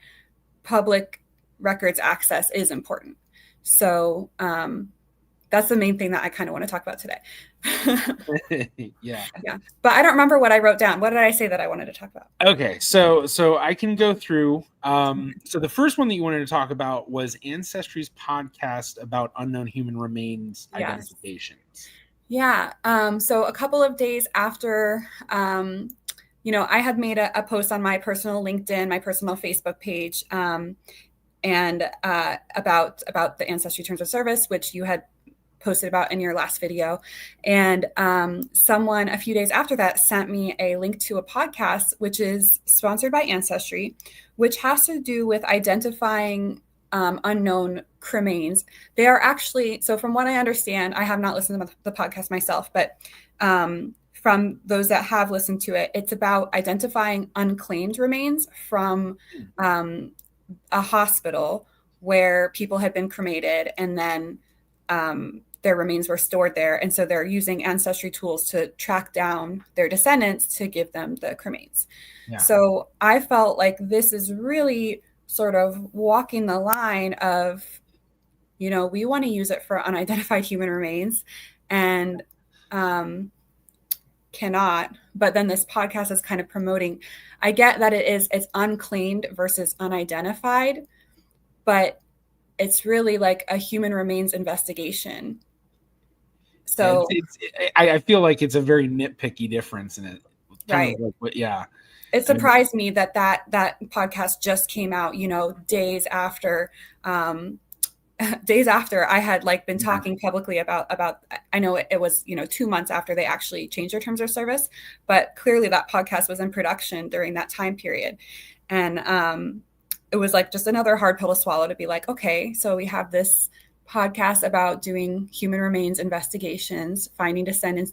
public records access is important. So that's the main thing that I kind of want to talk about today. Yeah. But I don't remember what I wrote down. What did I say that I wanted to talk about? Okay, so I can go through. So the first one that you wanted to talk about was Ancestry's podcast about unknown human remains identifications. Yeah. So a couple of days after, I had made a post on my personal LinkedIn, my personal Facebook page, and about the Ancestry Terms of Service, which you had posted about in your last video. And someone a few days after that sent me a link to a podcast, which is sponsored by Ancestry, which has to do with identifying unknown cremains. They are actually, so from what I understand, I have not listened to the podcast myself, but from those that have listened to it, it's about identifying unclaimed remains from a hospital where people had been cremated and then their remains were stored there. And so they're using Ancestry tools to track down their descendants to give them the cremains. Yeah. So I felt like this is really sort of walking the line of, we want to use it for unidentified human remains and cannot. But then this podcast is kind of promoting, I get that it's unclaimed versus unidentified, but it's really like a human remains investigation. So I feel like it's a very nitpicky difference in it. Right. It surprised me that podcast just came out, days after I had been talking publicly about, I know it was, 2 months after they actually changed their terms of service, but clearly that podcast was in production during that time period. And it was like just another hard pill to swallow to be like, okay, so we have this podcast about doing human remains investigations, finding descendants,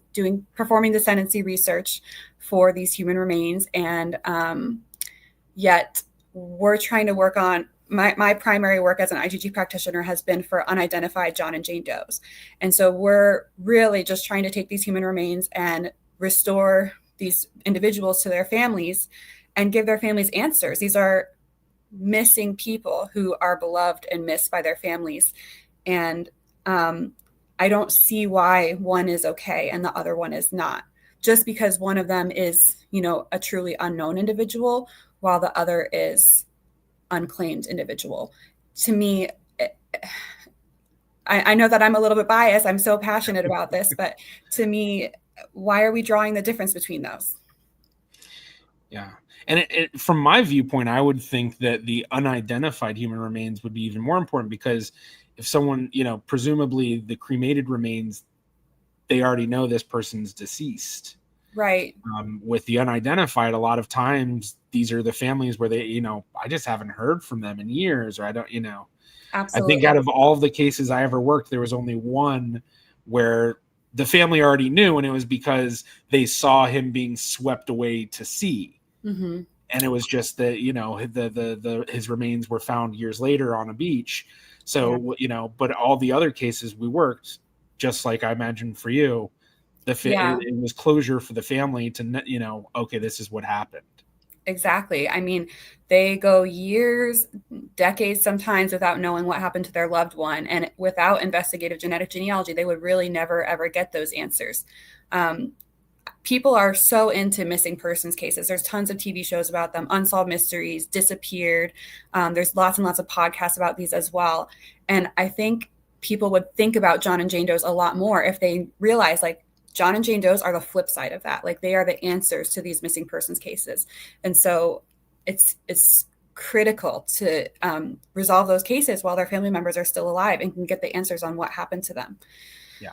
performing descendancy research for these human remains. And yet we're trying to work on, my primary work as an IgG practitioner has been for unidentified John and Jane Does. And so we're really just trying to take these human remains and restore these individuals to their families and give their families answers. These are missing people who are beloved and missed by their families. And I don't see why one is okay and the other one is not, just because one of them is, a truly unknown individual while the other is unclaimed individual. To me, I know that I'm a little bit biased. I'm so passionate about this, but to me, why are we drawing the difference between those? Yeah. And from my viewpoint, I would think that the unidentified human remains would be even more important, because if someone, presumably the cremated remains, they already know this person's deceased. Right. With the unidentified, a lot of times these are the families where they, I just haven't heard from them in years, or I don't, I think Absolutely. out of all of the cases I ever worked, there was only one where the family already knew, and it was because they saw him being swept away to sea. Mm-hmm. And it was just that, his remains were found years later on a beach. So, but all the other cases we worked, just like I imagine for you, it was closure for the family to, okay, this is what happened. Exactly. I mean, they go years, decades sometimes without knowing what happened to their loved one. And without investigative genetic genealogy, they would really never, ever get those answers. People are so into missing persons cases. There's tons of TV shows about them, unsolved mysteries, disappeared. There's lots and lots of podcasts about these as well. And I think people would think about John and Jane Doe's a lot more if they realize, like, John and Jane Doe's are the flip side of that. Like, they are the answers to these missing persons cases. And so it's critical to resolve those cases while their family members are still alive and can get the answers on what happened to them. Yeah.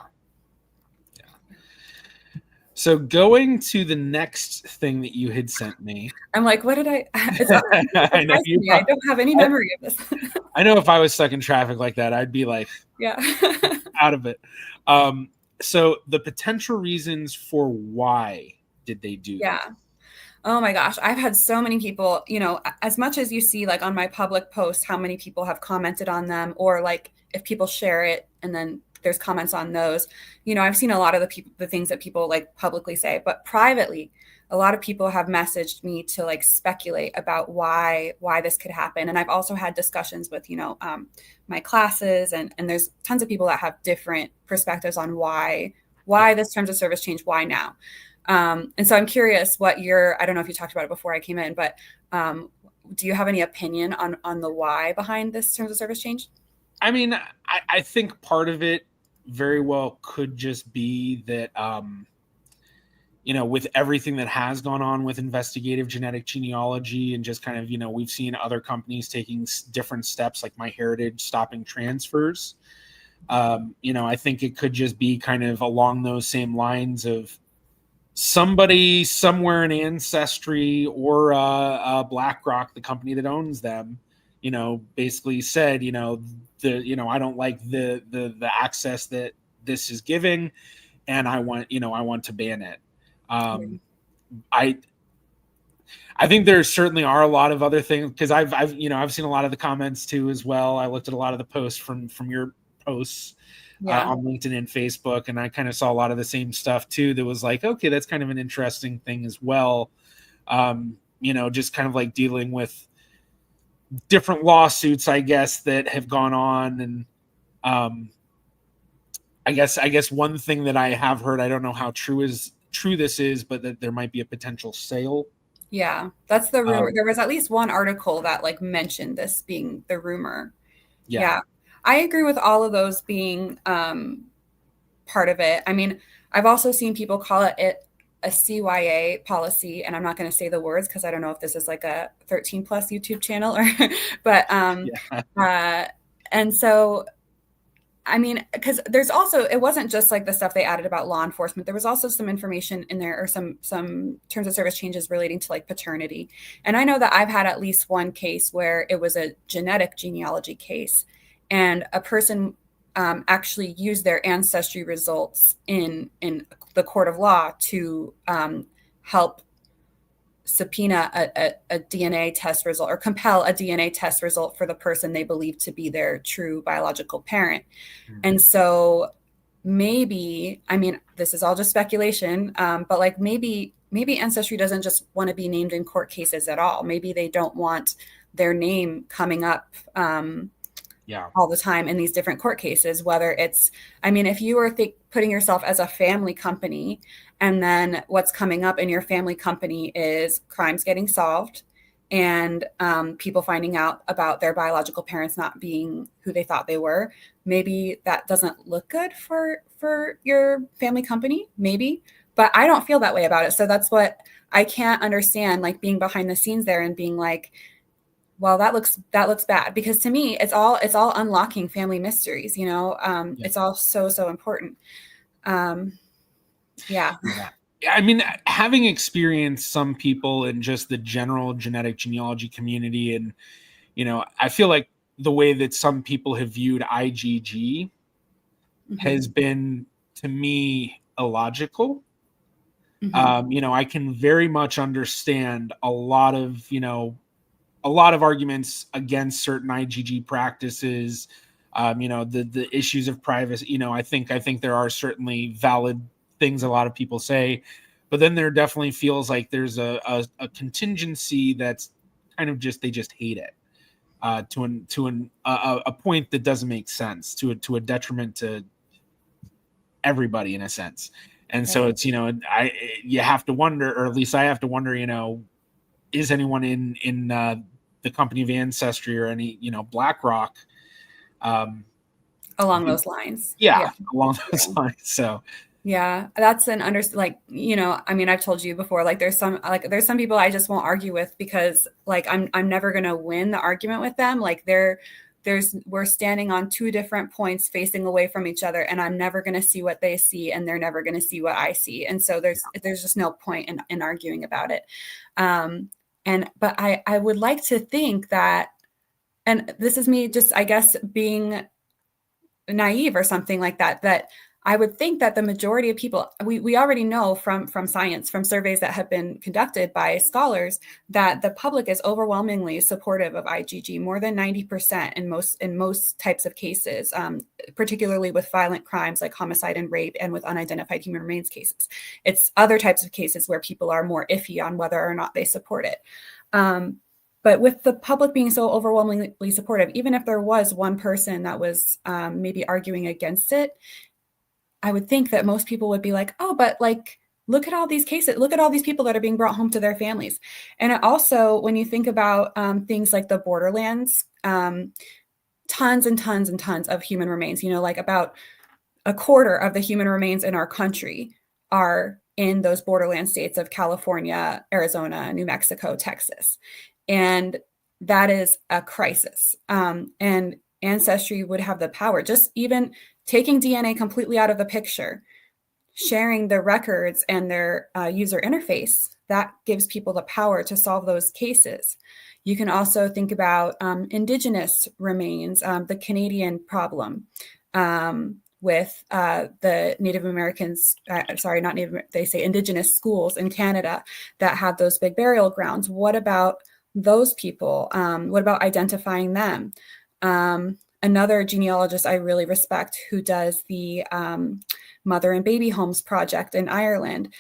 So going to the next thing that you had sent me. I'm like, what did I I don't have any memory of this. I know if I was stuck in traffic like that, I'd be like, out of it. So the potential reasons for why did they do that? Oh my gosh. I've had so many people, as much as you see like on my public posts, how many people have commented on them, or like if people share it and then there's comments on those, I've seen a lot of the things that people like publicly say, but privately, a lot of people have messaged me to like speculate about why this could happen. And I've also had discussions with, my classes, and there's tons of people that have different perspectives on why this terms of service change, why now. And so I'm curious what I don't know if you talked about it before I came in, but do you have any opinion on the why behind this terms of service change? I mean, I think part of it very well could just be that, with everything that has gone on with investigative genetic genealogy and just kind of, we've seen other companies taking different steps, like MyHeritage stopping transfers. I think it could just be kind of along those same lines of somebody somewhere in Ancestry or BlackRock, the company that owns them, basically said, I don't like the access that this is giving, and I want to ban it. I think there certainly are a lot of other things, because I've seen a lot of the comments too as well. I looked at a lot of the posts from your posts on LinkedIn and Facebook, and I kind of saw a lot of the same stuff too. That was like, okay, that's kind of an interesting thing as well. Just kind of like dealing with different lawsuits, I guess, that have gone on. And I guess one thing that I have heard, I don't know how true this is, but that there might be a potential sale. Yeah, that's the rumor. There was at least one article that like mentioned this being the rumor. Yeah. I agree with all of those being part of it. I mean, I've also seen people call it a CYA policy, and I'm not going to say the words because I don't know if this is like a 13 plus YouTube channel or, but and so, I mean, because there's also, it wasn't just like the stuff they added about law enforcement. There was also some information in there, or some terms of service changes relating to like paternity. And I know that I've had at least one case where it was a genetic genealogy case, and a person actually used their ancestry results in the court of law to help subpoena a DNA test result, or compel a DNA test result for the person they believe to be their true biological parent. Mm-hmm. And so maybe, I mean, this is all just speculation, but like maybe Ancestry doesn't just want to be named in court cases at all. Maybe they don't want their name coming up all the time in these different court cases, whether it's, I mean, if you were putting yourself as a family company, and then what's coming up in your family company is crimes getting solved, and people finding out about their biological parents not being who they thought they were, maybe that doesn't look good for your family company, maybe, but I don't feel that way about it. So that's what I can't understand, like being behind the scenes there and being like, well, that looks bad, because to me, it's all unlocking family mysteries, It's all so important. Yeah. I mean, having experienced some people in just the general genetic genealogy community, and, I feel like the way that some people have viewed IgG has been, to me, illogical. I can very much understand a lot of arguments against certain IgG practices. The issues of privacy. I think there are certainly valid things a lot of people say, but then there definitely feels like there's a contingency that's kind of just, they just hate it, a point that doesn't make sense, to a detriment to everybody in a sense. And so it's, you have to wonder, or at least I have to wonder, is anyone in the company of Ancestry or any, BlackRock, along those lines. Along those lines. So yeah, that's an I mean, I've told you before, like there's some people I just won't argue with, because like I'm never going to win the argument with them. Like we're standing on two different points facing away from each other, and I'm never going to see what they see, and they're never going to see what I see. And so there's just no point in arguing about it. But I would like to think that, and this is me just, I guess, being naive or something like that, that I would think that the majority of people, we already know from science, from surveys that have been conducted by scholars, that the public is overwhelmingly supportive of IgG, more than 90% in most types of cases, particularly with violent crimes like homicide and rape, and with unidentified human remains cases. It's other types of cases where people are more iffy on whether or not they support it. But with the public being so overwhelmingly supportive, even if there was one person that was maybe arguing against it, I would think that most people would be like, oh, but like, look at all these cases, look at all these people that are being brought home to their families. And also, when you think about things like the borderlands, tons and tons and tons of human remains, like about a quarter of the human remains in our country are in those borderland states of California, Arizona, New Mexico, Texas. And that is a crisis. And Ancestry would have the power, just even taking DNA completely out of the picture, sharing the records and their user interface, that gives people the power to solve those cases. You can also think about Indigenous remains, the Canadian problem with the Native Americans, not Native, they say Indigenous schools in Canada that have those big burial grounds. What about those people? What about identifying them? Another genealogist I really respect, who does the Mother and Baby Homes Project in Ireland.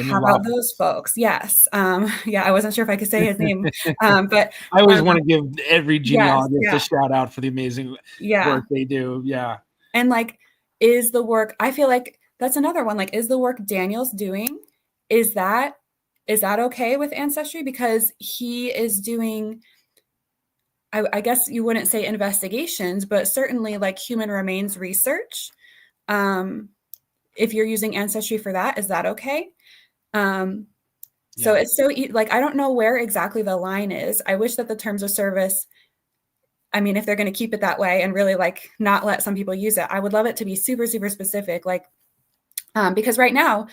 How about those folks? Yes. I wasn't sure if I could say his name, but I always want to give every genealogist a shout out for the amazing work they do. Yeah. And like, is the work, I feel like that's another one, like, is the work Daniel's doing, is that okay with Ancestry? Because he is doing, I guess you wouldn't say investigations, but certainly like human remains research. If you're using Ancestry for that, is that okay? So it's so like, I don't know where exactly the line is. I wish that the terms of service, I mean, if they're going to keep it that way and really like not let some people use it, I would love it to be super, super specific. Like, because right now,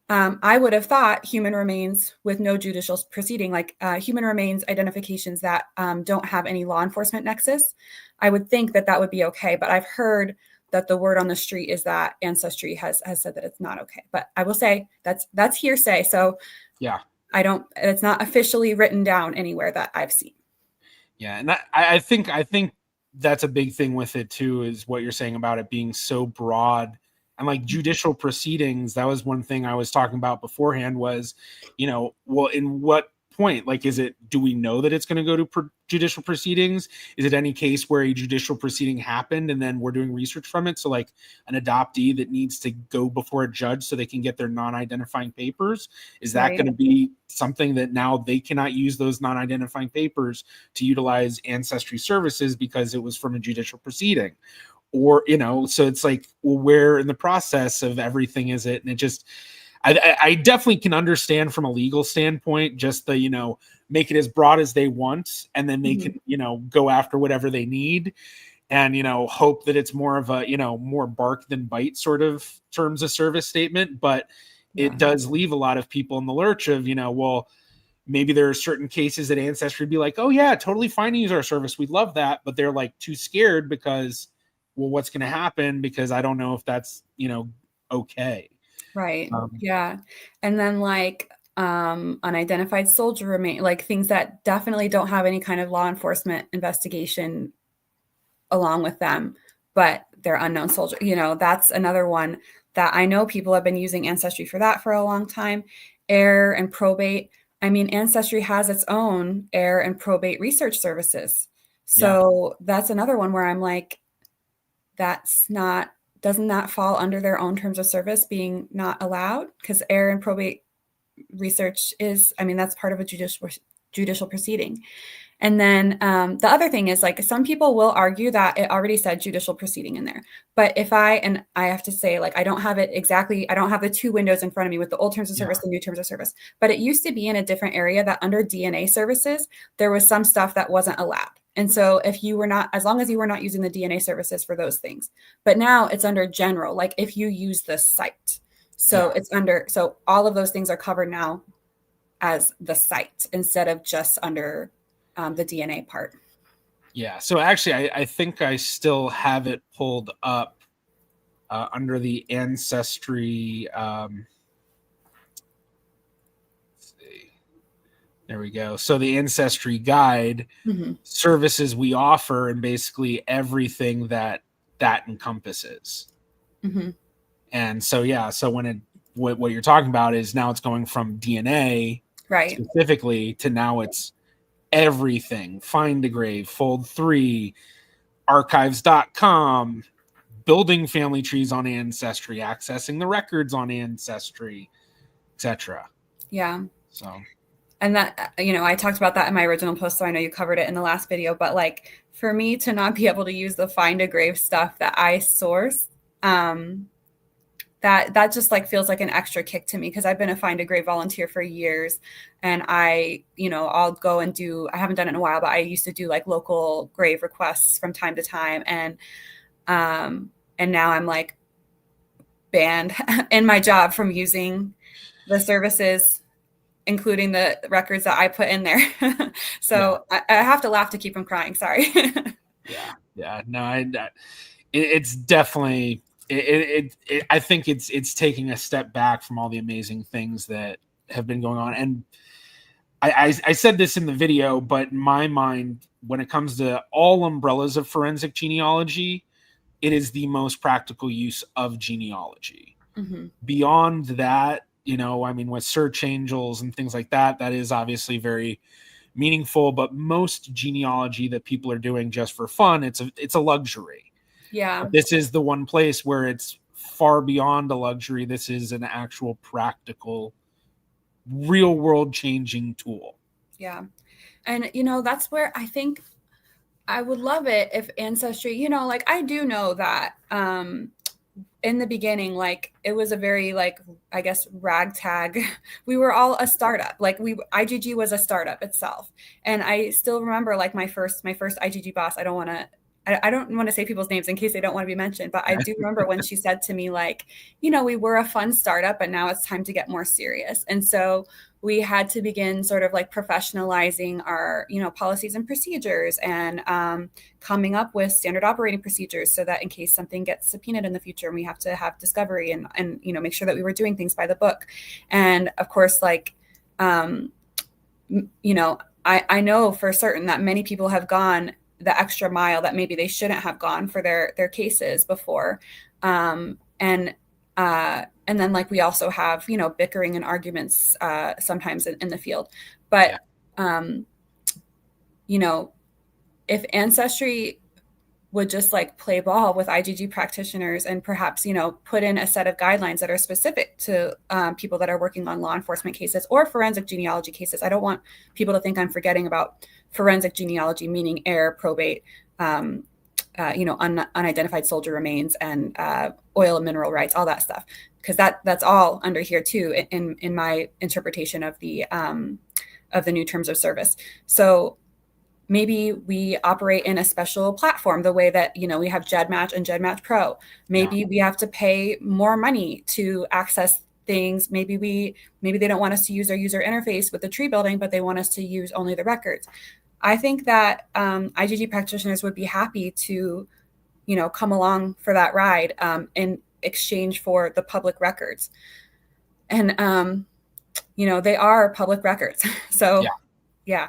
I would have thought human remains with no judicial proceeding, like human remains identifications that don't have any law enforcement nexus, I would think that would be okay. But I've heard that the word on the street is that Ancestry has said that it's not okay. But I will say that's hearsay. So yeah, it's not officially written down anywhere that I've seen. Yeah, and I think that's a big thing with it too, is what you're saying about it being so broad. And like judicial proceedings, that was one thing I was talking about beforehand, was, well, in what point, like, do we know that it's going to go to judicial proceedings? Is it any case where a judicial proceeding happened and then we're doing research from it? So like an adoptee that needs to go before a judge so they can get their non-identifying papers, is that going to be something that now they cannot use those non-identifying papers to utilize Ancestry services because it was from a judicial proceeding? Or, so it's like, well, where in the process of everything is it? And it just, I definitely can understand from a legal standpoint, just the, make it as broad as they want, and then they can, go after whatever they need, and, hope that it's more of a, more bark than bite sort of terms of service statement. But, it does leave a lot of people in the lurch of, well, maybe there are certain cases that Ancestry would be like, oh yeah, totally fine to use our service. We'd love that. But they're like too scared because, well, what's going to happen? Because I don't know if that's, okay. Right. Yeah. And then like unidentified soldier remain, like things that definitely don't have any kind of law enforcement investigation along with them, but they're unknown soldier. That's another one that I know people have been using Ancestry for that for a long time. Heir and probate. I mean, Ancestry has its own heir and probate research services. So that's another one where I'm like, doesn't that fall under their own terms of service being not allowed? Because heir and probate research that's part of a judicial proceeding. And then the other thing is, like, some people will argue that it already said judicial proceeding in there. But I have to say, like, I don't have it exactly. I don't have the two windows in front of me with the old terms of service, the new terms of service. But it used to be in a different area that under DNA services, there was some stuff that wasn't allowed. And so as long as you were not using the DNA services for those things, but now it's under general, like if you use the site. So so all of those things are covered now as the site instead of just under the DNA part. Yeah. So actually, I think I still have it pulled up under the Ancestry. Let's see. There we go. So the Ancestry guide services we offer, and basically everything that encompasses. And so, so what you're talking about is now it's going from DNA specifically to now it's everything. Find a Grave, Fold 3, archives.com, building family trees on Ancestry, accessing the records on Ancestry, etc. Yeah. So, and that, I talked about that in my original post, so I know you covered it in the last video, but like for me to not be able to use the Find a Grave stuff that I source, that just like feels like an extra kick to me, because I've been a Find a Grave volunteer for years, and I'll go and I haven't done it in a while, but I used to do like local grave requests from time to time, and now I'm like banned in my job from using the services, including the records that I put in there. So I have to laugh to keep from crying. Sorry. Yeah. No, it's definitely. I think it's taking a step back from all the amazing things that have been going on. And I said this in the video, but in my mind, when it comes to all umbrellas of forensic genealogy, it is the most practical use of genealogy. Beyond that, with search angels and things like that, that is obviously very meaningful, but most genealogy that people are doing just for fun, it's a luxury. Yeah. But this is the one place where it's far beyond a luxury. This is an actual practical, real world changing tool. Yeah. And, that's where I think I would love it if Ancestry, like I do know that in the beginning, like it was a very, like, I guess, ragtag. We were all a startup. Like IGG was a startup itself. And I still remember like my first IGG boss. I don't want to say people's names in case they don't want to be mentioned, but I do remember when she said to me, like, we were a fun startup, but now it's time to get more serious. And so we had to begin sort of like professionalizing our, policies and procedures, and coming up with standard operating procedures so that in case something gets subpoenaed in the future, we have to have discovery and make sure that we were doing things by the book. And of course, like, I know for certain that many people have gone the extra mile that maybe they shouldn't have gone for their cases before. And then like we also have, bickering and arguments sometimes in the field. But, if Ancestry would just like play ball with IGG practitioners and perhaps, put in a set of guidelines that are specific to people that are working on law enforcement cases or forensic genealogy cases. I don't want people to think I'm forgetting about forensic genealogy, meaning heir, probate, unidentified soldier remains, and oil and mineral rights, all that stuff, because that's all under here too in my interpretation of the new terms of service. So maybe we operate in a special platform the way that, we have GEDmatch and GEDmatch Pro. Maybe we have to pay more money to access things. Maybe they don't want us to use their user interface with the tree building, but they want us to use only the records. I think that IGG practitioners would be happy to, come along for that ride in exchange for the public records. And, they are public records. So, yeah.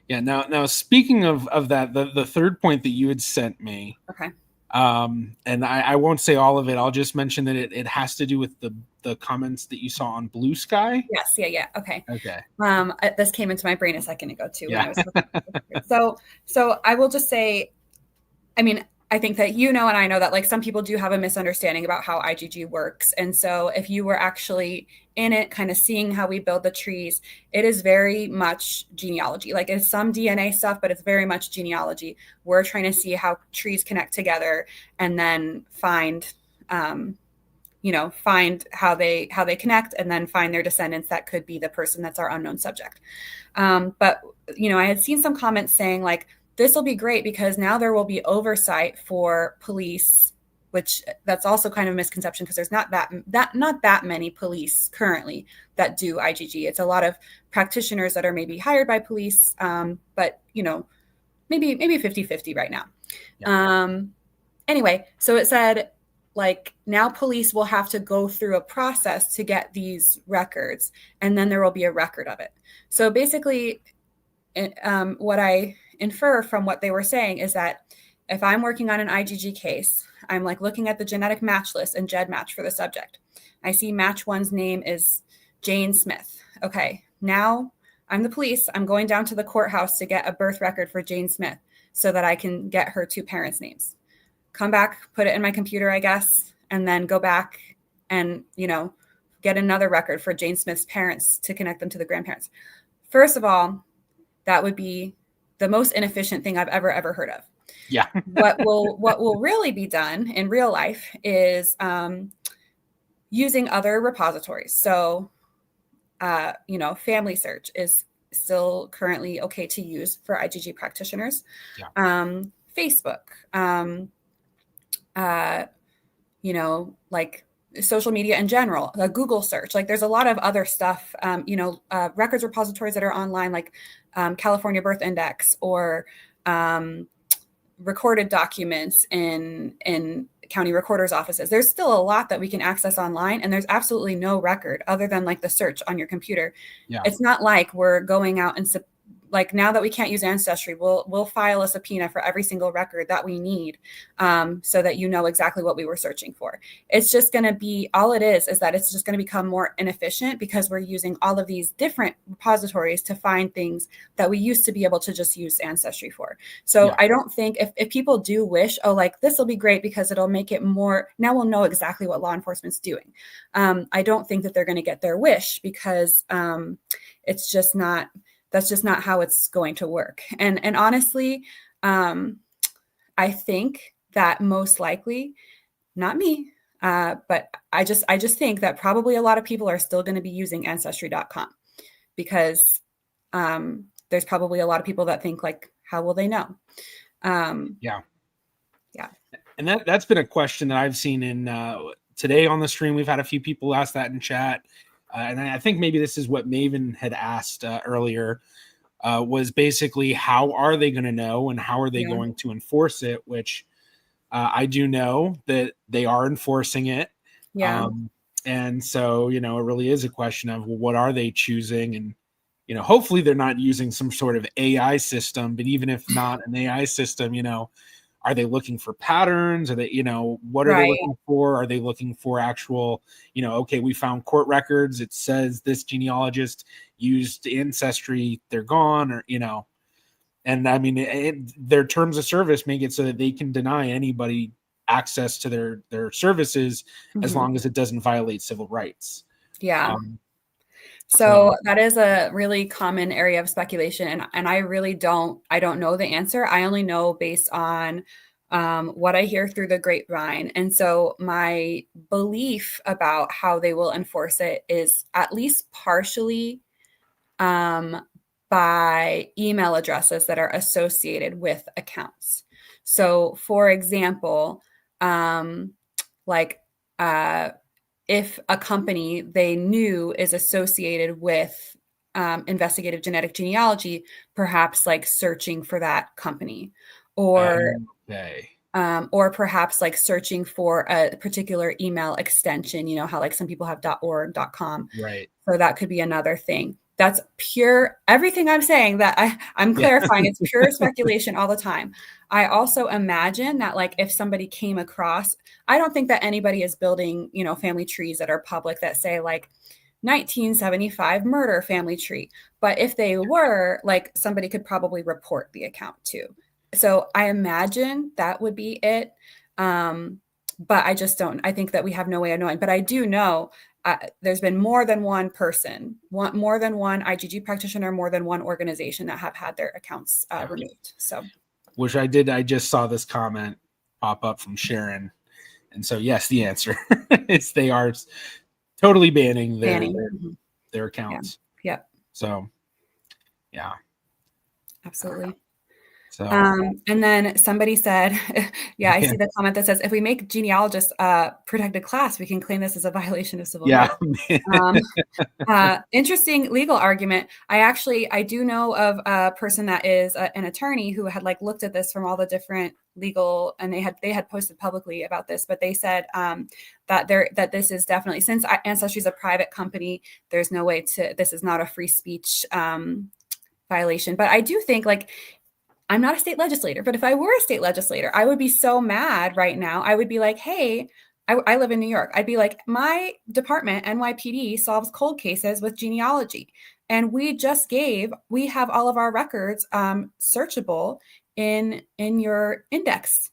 Yeah. Now speaking of that, the third point that you had sent me. Okay. And I won't say all of it. I'll just mention that it has to do with the comments that you saw on Blue Sky. Yes. Yeah. Okay. Okay. This came into my brain a second ago too. Yeah. When I was so I will just say, I mean, I think that and I know that like some people do have a misunderstanding about how IGG works. And so if you were actually in it, kind of seeing how we build the trees, it is very much genealogy. Like it's some DNA stuff, but it's very much genealogy. We're trying to see how trees connect together and then find how they connect and then find their descendants that could be the person that's our unknown subject. But I had seen some comments saying like, this will be great because now there will be oversight for police, which that's also kind of a misconception because there's not that many police currently that do IGG. It's a lot of practitioners that are maybe hired by police, but maybe 50-50 right now. Yeah. Anyway, so it said like now police will have to go through a process to get these records, and then there will be a record of it. So basically, what I infer from what they were saying is that if I'm working on an IGG case, I'm like looking at the genetic match list and GEDmatch for the subject. I see match one's name is Jane Smith. Okay, now I'm the police. I'm going down to the courthouse to get a birth record for Jane Smith so that I can get her two parents' names. Come back, put it in my computer, I guess, and then go back and, get another record for Jane Smith's parents to connect them to the grandparents. First of all, that would be the most inefficient thing I've ever heard of. Yeah. what will really be done in real life is using other repositories. So, Family Search is still currently okay to use for IGG practitioners. Yeah. Facebook, like social media in general, a Google search, like there's a lot of other stuff, records repositories that are online, like California Birth Index or recorded documents in county recorders' offices. There's still a lot that we can access online, and there's absolutely no record other than like the search on your computer. Yeah. It's not like we're going out and like now that we can't use Ancestry, we'll file a subpoena for every single record that we need, so that exactly what we were searching for. It's just going to be, all it is that it's just going to become more inefficient because we're using all of these different repositories to find things that we used to be able to just use Ancestry for. So yeah. I don't think if people do wish, like this will be great because it'll make it more, now we'll know exactly what law enforcement's doing. I don't think that they're going to get their wish because it's just not, that's just not how it's going to work. And honestly, I think that most likely, not me, but I just think that probably a lot of people are still going to be using Ancestry.com because there's probably a lot of people that think like, how will they know? Yeah. And that's been a question that I've seen in today on the stream. We've had a few people ask that in chat. And I think maybe this is what Maven had asked earlier, was basically how are they going to know and how are they going to enforce it, which I do know that they are enforcing it. Yeah. And so, it really is a question of, well, what are they choosing? And, hopefully they're not using some sort of AI system, but even if not an AI system, are they looking for patterns? Are they, what are they looking for? Are they looking for actual, okay, we found court records. It says this genealogist used Ancestry, they're gone, or, and I mean, their terms of service make it so that they can deny anybody access to their services as long as it doesn't violate civil rights. Yeah. So that is a really common area of speculation. And I really don't know the answer. I only know based on what I hear through the grapevine. And so my belief about how they will enforce it is at least partially by email addresses that are associated with accounts. So for example, if a company they knew is associated with investigative genetic genealogy, perhaps like searching for that company, or Okay. or perhaps like searching for a particular email extension, you know, how like some people have .org, .com. Right. So that could be another thing. That's pure, everything I'm saying that I'm Yeah. clarifying, it's pure speculation all the time. I also imagine that like if somebody came across, I don't think that anybody is building, you know, family trees that are public that say like 1975 murder family tree. But if they were, like somebody could probably report the account too. So I imagine that would be it. But I just don't, I think that we have no way of knowing. But I do know there's been more than one person, more than one IgG practitioner, more than one organization that have had their accounts removed. So, which I did. I just saw this comment pop up from Sharon, and so yes, the answer is they are totally banning their accounts. Yeah. Yep. So, yeah, absolutely. So, and then somebody said, yeah, I see the comment that says, if we make genealogists protected class, we can claim this as a violation of civil rights. Interesting legal argument. I do know of a person that is an attorney who had like looked at this from all the different legal, and they had posted publicly about this, but they said that this is definitely, since Ancestry is a private company, there's no way this is not a free speech violation. But I do think like, I'm not a state legislator, but if I were a state legislator, I would be so mad right now. I would be like, hey, I live in New York. I'd be like, my department, NYPD, solves cold cases with genealogy. And we have all of our records searchable in your index.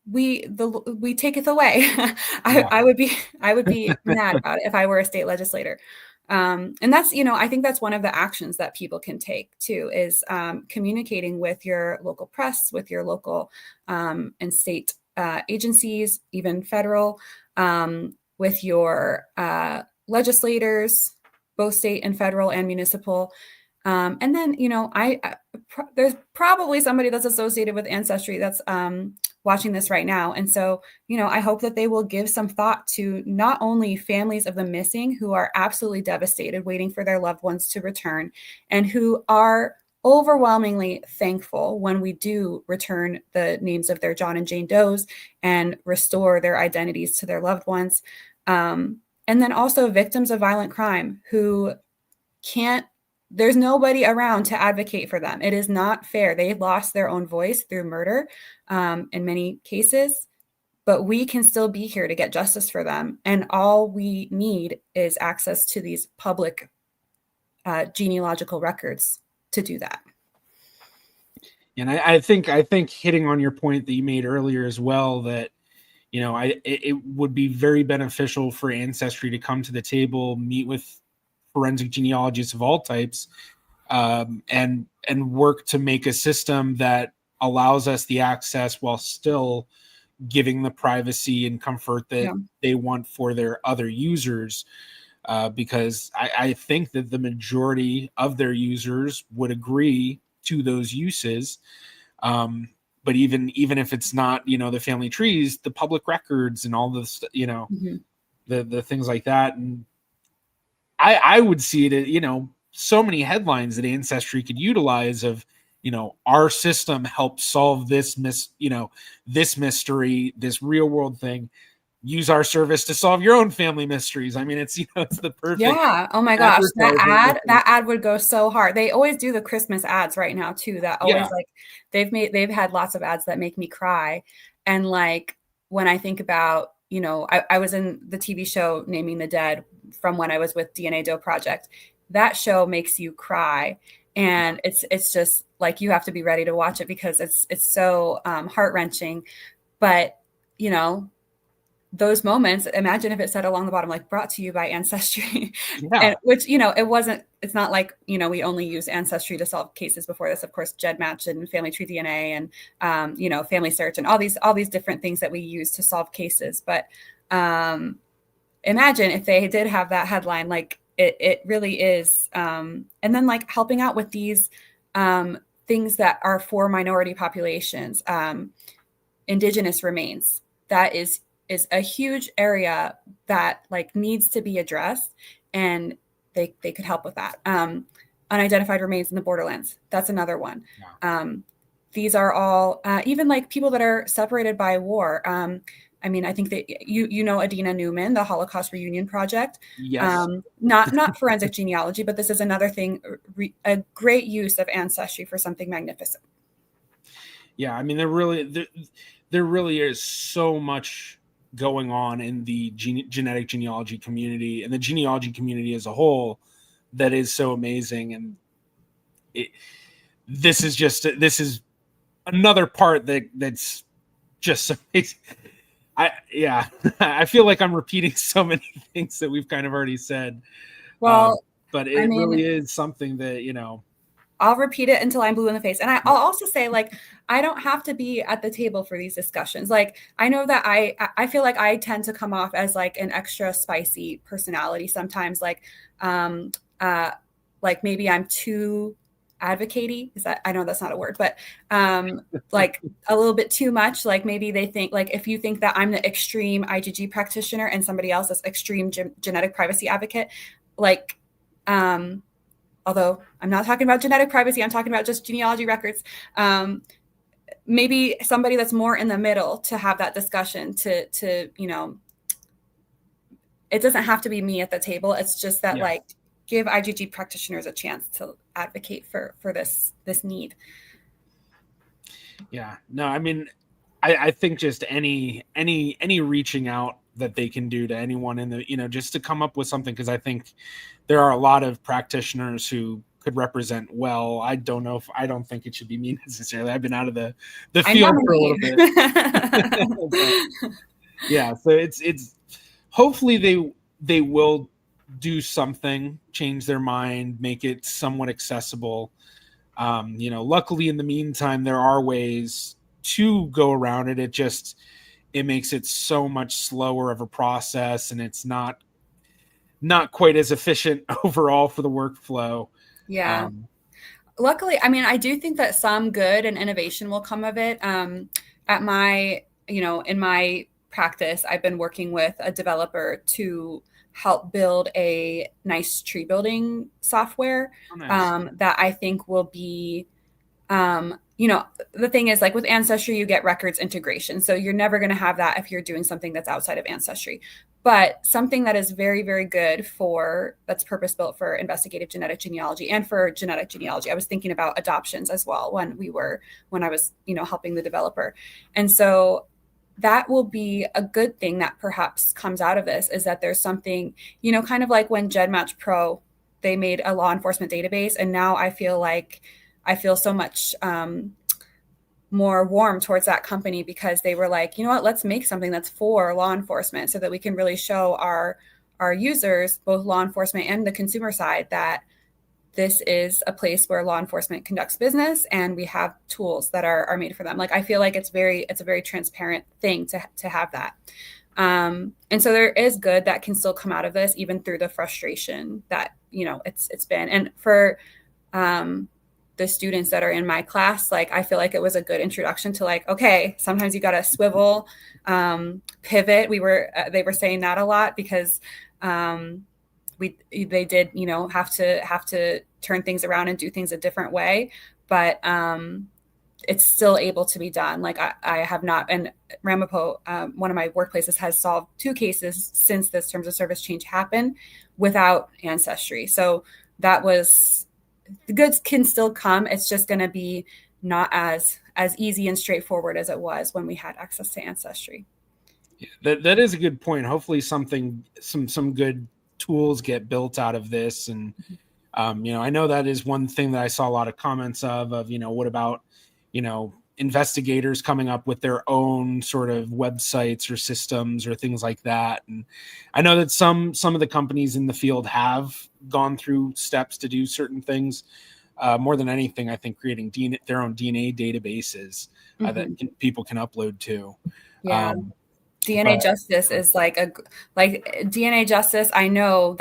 We take it away. I would be mad about it if I were a state legislator. And that's, I think that's one of the actions that people can take too, is communicating with your local press, with your local and state agencies, even federal, with your legislators, both state and federal and municipal. And then, there's probably somebody that's associated with Ancestry that's watching this right now. And so, I hope that they will give some thought to not only families of the missing who are absolutely devastated, waiting for their loved ones to return, and who are overwhelmingly thankful when we do return the names of their John and Jane Does and restore their identities to their loved ones. And then also victims of violent crime who there's nobody around to advocate for them. It is not fair. They lost their own voice through murder in many cases, but we can still be here to get justice for them. And all we need is access to these public genealogical records to do that. And I think hitting on your point that you made earlier as well, that it would be very beneficial for Ancestry to come to the table, meet with forensic genealogists of all types, and work to make a system that allows us the access while still giving the privacy and comfort that they want for their other users. Because I think that the majority of their users would agree to those uses. But even if it's not, the family trees, the public records and all this, the things like that. And I would see it at, so many headlines that Ancestry could utilize of, our system helps solve this this mystery, this real world thing. Use our service to solve your own family mysteries. I mean, it's, it's the perfect. Yeah. Oh my gosh. That ad would go so hard. They always do the Christmas ads right now too. That always like they've had lots of ads that make me cry. And like, when I think about, I was in the TV show Naming the Dead from when I was with DNA Doe Project. That show makes you cry. And it's just like, you have to be ready to watch it because it's so heart-wrenching. But, those moments, imagine if it said along the bottom, like, brought to you by Ancestry, and which, it's not like, we only use Ancestry to solve cases before this. Of course, GEDmatch and Family Tree DNA and, Family Search and all these different things that we use to solve cases. But imagine if they did have that headline, like it really is. And then like helping out with these things that are for minority populations, indigenous remains. That is is a huge area that like needs to be addressed, and they could help with that. Unidentified remains in the borderlands, that's another one. Yeah. These are all even like people that are separated by war. I mean, I think that you know Adina Newman, the Holocaust Reunion Project. Yes. Not forensic genealogy, but this is another thing, a great use of Ancestry for something magnificent. Yeah, I mean, there really is so much going on in the genetic genealogy community and the genealogy community as a whole that is so amazing. And this is another part that's just amazing. I feel like I'm repeating so many things that we've kind of already said. Well, but it really is something that, I'll repeat it until I'm blue in the face. And I'll also say, like, I don't have to be at the table for these discussions. Like, I know that I feel like I tend to come off as like an extra spicy personality sometimes. Like maybe I'm too advocate-y. I know that's not a word, but like a little bit too much. Like maybe they think, like, if you think that I'm the extreme IgG practitioner and somebody else is extreme genetic privacy advocate, like, although I'm not talking about genetic privacy, I'm talking about just genealogy records. Maybe somebody that's more in the middle to have that discussion to it doesn't have to be me at the table. It's just that like give IgG practitioners a chance to advocate for this need. Yeah, no, I mean, I think just any reaching out that they can do to anyone in the, just to come up with something, because I think there are a lot of practitioners who could represent well. I don't think it should be me necessarily. I've been out of the field for a little bit. Yeah, so it's hopefully they will do something, change their mind, make it somewhat accessible. Luckily in the meantime, there are ways to go around it. It makes it so much slower of a process, and it's not quite as efficient overall for the workflow. Yeah. Luckily, I mean, I do think that some good and innovation will come of it. At my, in my practice, I've been working with a developer to help build a nice tree building software. Oh, nice. That I think will be, the thing is, like with Ancestry, you get records integration. So you're never going to have that if you're doing something that's outside of Ancestry. But something that is very, very good that's purpose-built for investigative genetic genealogy and for genetic genealogy. I was thinking about adoptions as well when I was, helping the developer. And so that will be a good thing that perhaps comes out of this, is that there's something, kind of like when GEDmatch Pro, they made a law enforcement database. And now I feel so much more warm towards that company, because they were like, you know what, let's make something that's for law enforcement so that we can really show our users, both law enforcement and the consumer side, that this is a place where law enforcement conducts business and we have tools that are made for them. Like, I feel like it's a very transparent thing to have that. And so there is good that can still come out of this, even through the frustration that, it's been. And for the students that are in my class, like, I feel like it was a good introduction to, like, okay, sometimes you got to swivel, pivot. They were saying that a lot, because they did, have to turn things around and do things a different way, but it's still able to be done. Like, I have not, and Ramapo, one of my workplaces, has solved 2 cases since this terms of service change happened without Ancestry. So the goods can still come. It's just going to be not as easy and straightforward as it was when we had access to Ancestry. Yeah, that is a good point. Hopefully some good tools get built out of this. And, I know that is one thing that I saw a lot of comments of, what about, investigators coming up with their own sort of websites or systems or things like that. And I know that some of the companies in the field have gone through steps to do certain things. More than anything, I think creating their own DNA databases that people can upload to. Yeah. DNA Justice is like DNA Justice. I know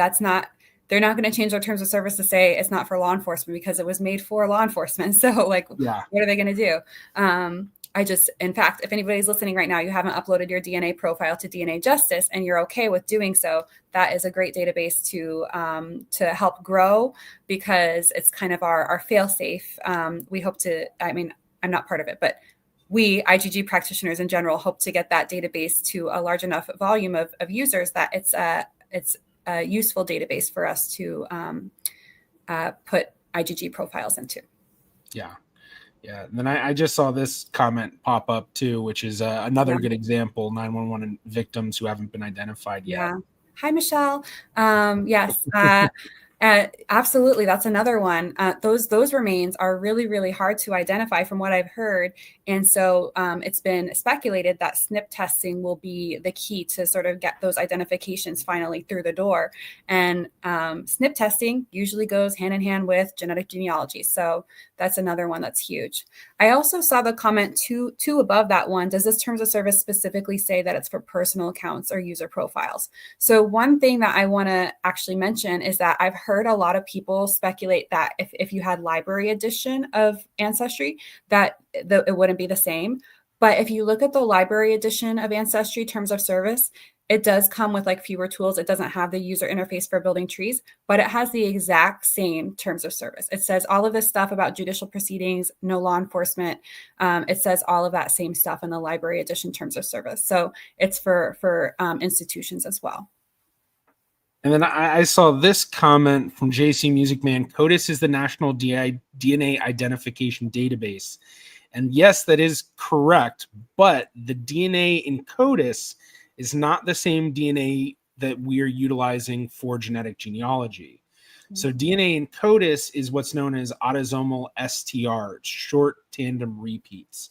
they're not going to change their terms of service to say it's not for law enforcement, because it was made for law enforcement. So, like, What are they going to do? in fact, if anybody's listening right now, you haven't uploaded your DNA profile to DNA Justice and you're okay with doing so, that is a great database to help grow, because it's kind of our fail-safe. We hope to, I mean, I'm not part of it, but we IgG practitioners in general hope to get that database to a large enough volume of users that it's a useful database for us to put IgG profiles into. Yeah. Yeah. And then I just saw this comment pop up too, which is another good example, 911 victims who haven't been identified yet. Yeah. Hi, Michelle. Yes. Absolutely. That's another one. Those remains are really, really hard to identify from what I've heard. And so it's been speculated that SNP testing will be the key to sort of get those identifications finally through the door. And SNP testing usually goes hand in hand with genetic genealogy. So that's another one that's huge. I also saw the comment two above that one. Does this terms of service specifically say that it's for personal accounts or user profiles? So one thing that I want to actually mention is that I've heard a lot of people speculate that if you had library edition of Ancestry, that it wouldn't be the same. But if you look at the library edition of Ancestry terms of service, it does come with like fewer tools. It doesn't have the user interface for building trees, but it has the exact same terms of service. It says all of this stuff about judicial proceedings, no law enforcement. It says all of that same stuff in the library edition terms of service. So it's for institutions as well. And then I saw this comment from JC Music Man. CoDIS is the National DNA Identification Database. And yes, that is correct. But the DNA in CoDIS is not the same DNA that we are utilizing for genetic genealogy. So DNA in CoDIS is what's known as autosomal STR, short tandem repeats.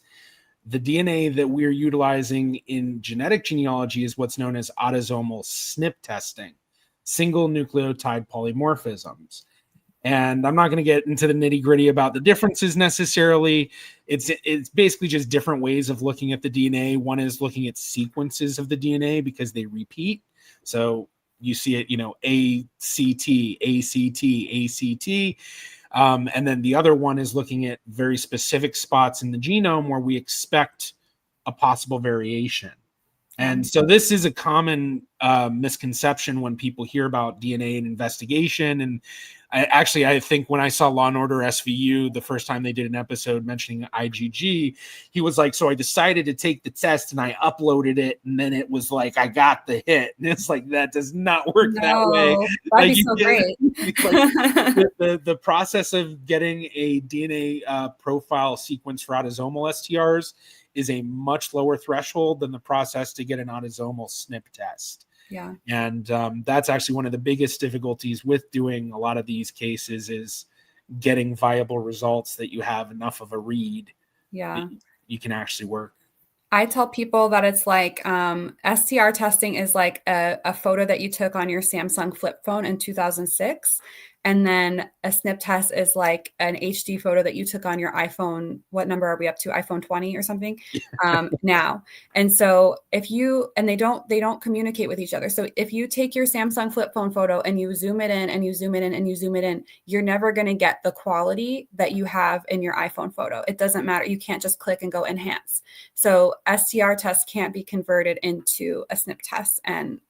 The DNA that we're utilizing in genetic genealogy is what's known as autosomal SNP testing, single nucleotide polymorphisms. And I'm not going to get into the nitty gritty about the differences necessarily. It's basically just different ways of looking at the DNA. One is looking at sequences of the DNA because they repeat. So you see it, ACT, ACT, ACT. And then the other one is looking at very specific spots in the genome where we expect a possible variation. And so this is a common misconception when people hear about DNA and investigation. And I think when I saw Law and Order SVU, the first time they did an episode mentioning IgG, he was like, so I decided to take the test and I uploaded it. And then it was like, I got the hit. And it's like, that does not work that way. That'd be so great. The process of getting a DNA profile sequence for autosomal STRs is a much lower threshold than the process to get an autosomal SNP test. Yeah. And that's actually one of the biggest difficulties with doing a lot of these cases is getting viable results that you have enough of a read. Yeah. You can actually work. I tell people that it's like STR testing is like a photo that you took on your Samsung flip phone in 2006. And then a SNP test is like an HD photo that you took on your iPhone. What number are we up to? iPhone 20 or something now. And so they don't communicate with each other. So if you take your Samsung flip phone photo and you zoom it in and you zoom it in and you zoom it in, you're never going to get the quality that you have in your iPhone photo. It doesn't matter. You can't just click and go enhance. So STR tests can't be converted into a SNP test and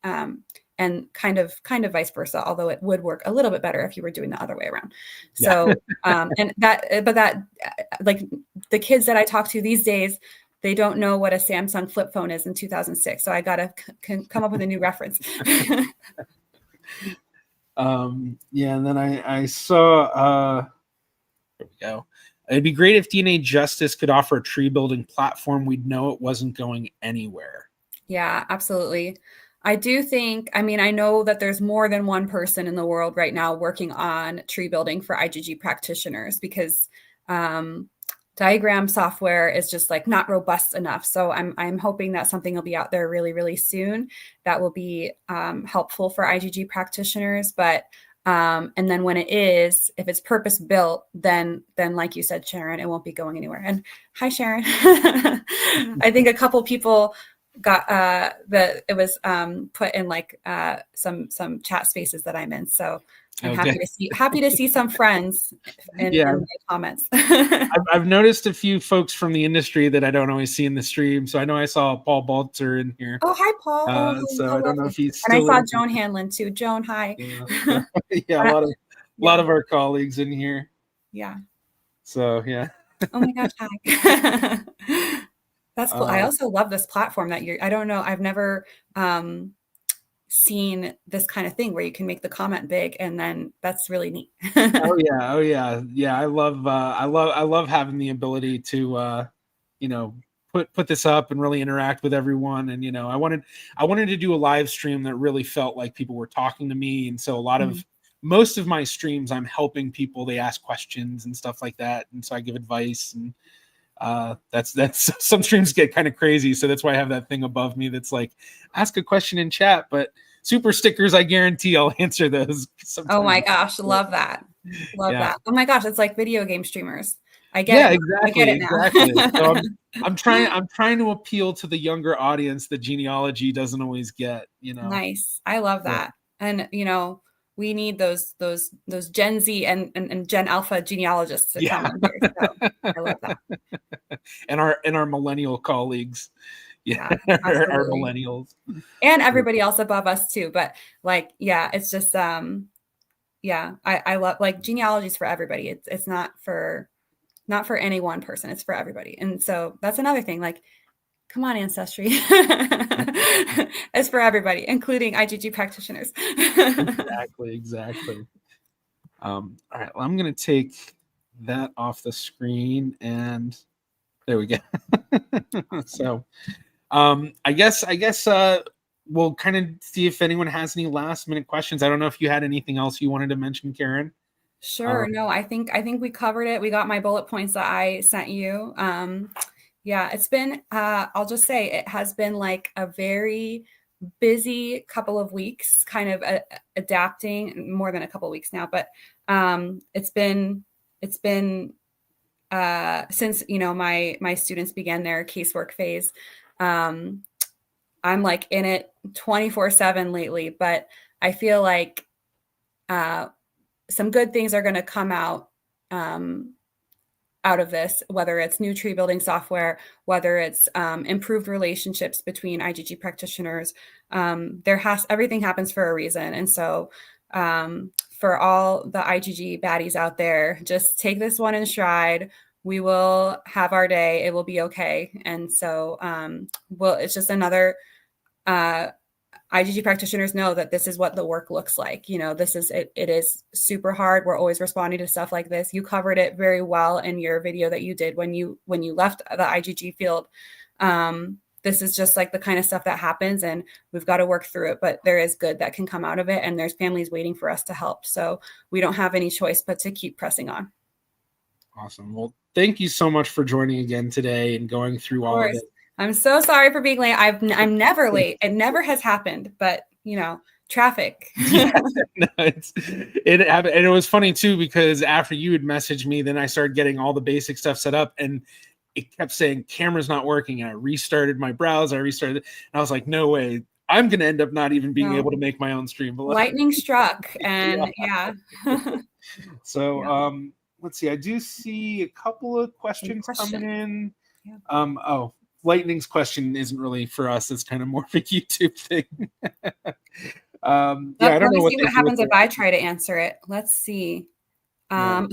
kind of vice versa, although it would work a little bit better if you were doing the other way around. So, like the kids that I talk to these days, they don't know what a Samsung flip phone is in 2006. So I got to come up with a new reference. And then I saw, there we go. It'd be great if DNA Justice could offer a tree building platform. We'd know it wasn't going anywhere. Yeah, absolutely. I do think, I know that there's more than one person in the world right now working on tree building for IgG practitioners because diagram software is just like not robust enough. So I'm hoping that something will be out there really, really soon that will be helpful for IgG practitioners. But and then when it is, if it's purpose built, then like you said, Sharon, it won't be going anywhere. And hi, Sharon. I think a couple people got it was put in like some chat spaces that I'm in. So I'm Okay. happy to see some friends in the comments. I've noticed a few folks from the industry that I don't always see in the stream. So I know I saw Paul Baltzer in here. Oh, hi, Paul. So I don't know if he's and I still saw in Joan Hanlon too. Joan, hi. Yeah, a lot of our colleagues in here. Yeah. So yeah. Oh my gosh, hi. That's cool. I also love this platform that I don't know, I've never seen this kind of thing where you can make the comment big, and then that's really neat. Oh yeah. I love having the ability to put this up and really interact with everyone. And I wanted to do a live stream that really felt like people were talking to me. And so most of my streams, I'm helping people. They ask questions and stuff like that, and so I give advice. And that's some streams get kind of crazy, so that's why I have that thing above me that's like, ask a question in chat. But super stickers, I guarantee I'll answer those. Oh my gosh, love that. That. Oh my gosh, it's like video game streamers. I get it. Exactly. I get it now. So I'm trying to appeal to the younger audience that genealogy doesn't always get. Nice. I love that. And we need those Gen Z and Gen Alpha genealogists to come in here. So I love that. And our millennial colleagues. Yeah, our millennials. And everybody else above us too. But it's just I love genealogy is for everybody. It's not for any one person. It's for everybody. And so that's another thing. Come on, Ancestry. It's for everybody, including IGG practitioners. Exactly. All right, well, I'm going to take that off the screen, and there we go. So I guess we'll kind of see if anyone has any last minute questions. I don't know if you had anything else you wanted to mention, Cairenn. Sure. No, I think we covered it. We got my bullet points that I sent you. Yeah, it's been, I'll just say it has been like a very busy couple of weeks, kind of adapting, more than a couple of weeks now, but it's been since, my students began their casework phase. I'm like in it 24/7 lately, but I feel like some good things are going to come out of this, whether it's new tree building software, whether it's improved relationships between IGG practitioners. Everything happens for a reason. And so for all the IGG baddies out there, just take this one in stride. We will have our day. It will be okay. And so it's just another IGG practitioners know that this is what the work looks like. It is super hard. We're always responding to stuff like this. You covered it very well in your video that you did when you left the IGG field. This is just like the kind of stuff that happens, and we've got to work through it, but there is good that can come out of it, and there's families waiting for us to help. So we don't have any choice but to keep pressing on. Awesome. Well, thank you so much for joining again today and going through all of it. I'm so sorry for being late. I'm never late. It never has happened, but traffic. It happened, and it was funny too, because after you had messaged me, then I started getting all the basic stuff set up, and it kept saying camera's not working. And I restarted my browser. And I was like, no way. I'm going to end up not even being able to make my own stream. Lightning struck, and yeah. So let's see. I do see a couple of questions coming in. Yeah. Lightning's question isn't really for us. It's kind of more of a YouTube thing. I don't know what happens if I try to answer it. Let's see. That's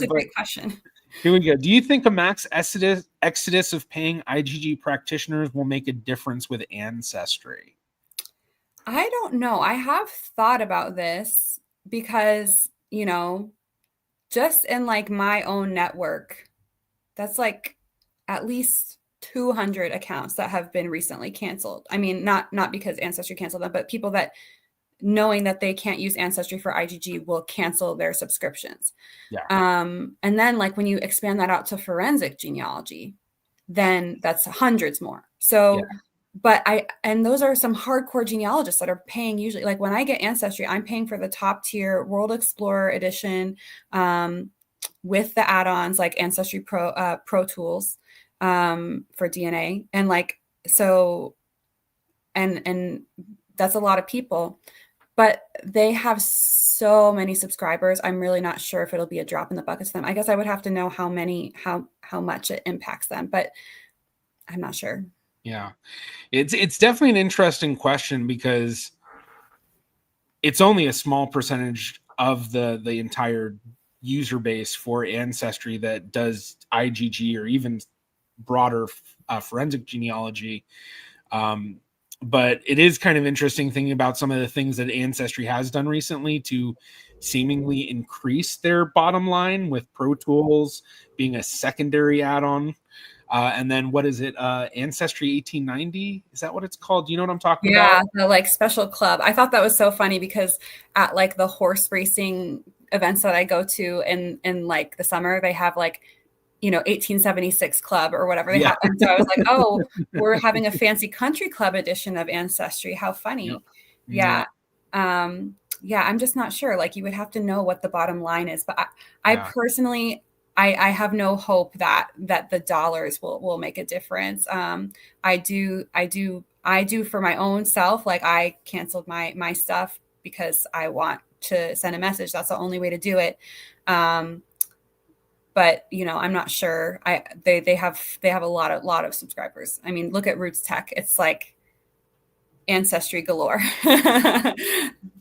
a great question. Here we go. Do you think a max exodus of paying IGG practitioners will make a difference with Ancestry? I don't know. I have thought about this because, just in my own network, that's at least 200 accounts that have been recently canceled. I mean, not because Ancestry canceled them, but people that, knowing that they can't use Ancestry for IGG, will cancel their subscriptions. Yeah. And then when you expand that out to forensic genealogy, then that's hundreds more. So, but and those are some hardcore genealogists that are paying usually, when I get Ancestry, I'm paying for the top tier World Explorer edition with the add-ons like Ancestry Pro Tools for DNA. And so, and that's a lot of people. but they have so many subscribers. I'm really not sure if it'll be a drop in the bucket to them. I guess I would have to know how much it impacts them, but I'm not sure. Yeah. It's definitely an interesting question because it's only a small percentage of the entire user base for Ancestry that does IgG or even broader forensic genealogy. But it is kind of interesting thinking about some of the things that Ancestry has done recently to seemingly increase their bottom line, with Pro Tools being a secondary add-on. And then what is it? Ancestry 1890? Is that what it's called? Do you know what I'm talking about? Yeah, the like special club. I thought that was so funny because at like the horse racing events that I go to in like the summer, they have like, 1876 club or whatever they Yeah. have. And so I was like, oh, we're having a fancy country club edition of Ancestry. How funny. Yeah. Yeah, I'm just not sure. Like, you would have to know what the bottom line is. But I Yeah. personally, I have no hope that the dollars will make a difference. I do for my own self. Like, I canceled my stuff because I want to send a message. That's the only way to do it. But I'm not sure. They have a lot of subscribers. I mean, look at Roots Tech. It's like Ancestry galore.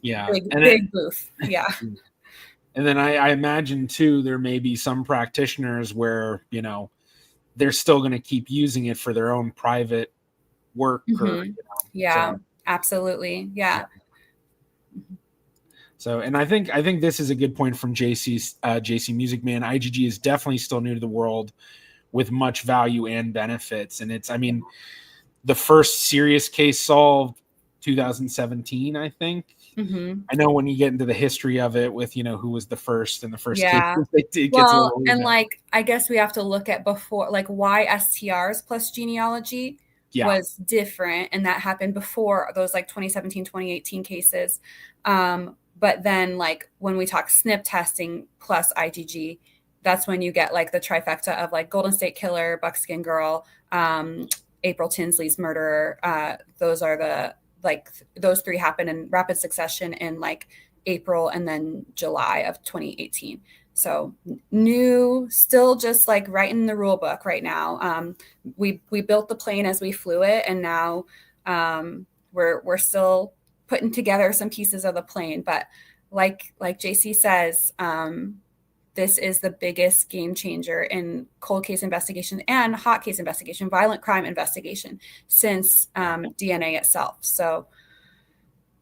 Yeah. Big booth. Yeah. And then I imagine too, there may be some practitioners where, they're still going to keep using it for their own private work. Or, Yeah, so, absolutely. Yeah. So, and I think this is a good point from JC Music Man. IgG is definitely still new to the world with much value and benefits. And it's, I mean, the first serious case solved 2017, I think. I know when you get into the history of it with, who was the first in the first case, it gets a little and like, I guess we have to look at before, like, why STRs plus genealogy was different. And that happened before those like 2017, 2018 cases. But then, like, when we talk SNP testing plus IgG, that's when you get like the trifecta of like Golden State Killer, Buckskin Girl, April Tinsley's murderer. Those are those three happen in rapid succession in like April and then July of 2018. So new, still just like writing the rule book right now. We built the plane as we flew it, and now we're still putting together some pieces of the plane. But like JC says, this is the biggest game changer in cold case investigation and hot case investigation, violent crime investigation, since DNA itself. So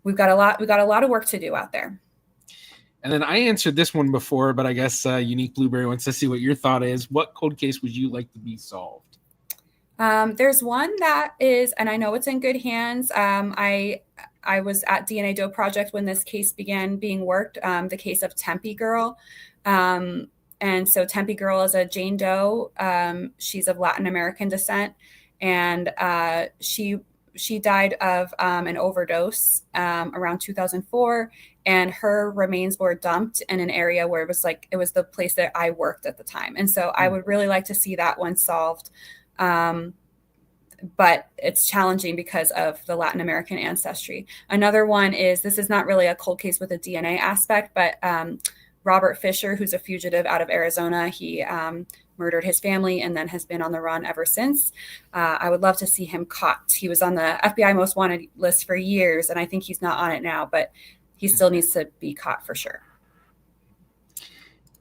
we've got a lot of work to do out there. And then I answered this one before, but I guess Unique Blueberry wants to see what your thought is. What cold case would you like to be solved? There's one that is, and I know it's in good hands. I was at DNA Doe Project when this case began being worked, the case of Tempe Girl. And so Tempe Girl is a Jane Doe. She's of Latin American descent, and she died of an overdose around 2004, and her remains were dumped in an area where it was the place that I worked at the time. And so I would really like to see that one solved. But it's challenging because of the Latin American ancestry. Another one is, this is not really a cold case with a DNA aspect, but Robert Fisher, who's a fugitive out of Arizona, he murdered his family and then has been on the run ever since. I would love to see him caught. He was on the FBI most wanted list for years, and I think he's not on it now, but he still needs to be caught for sure.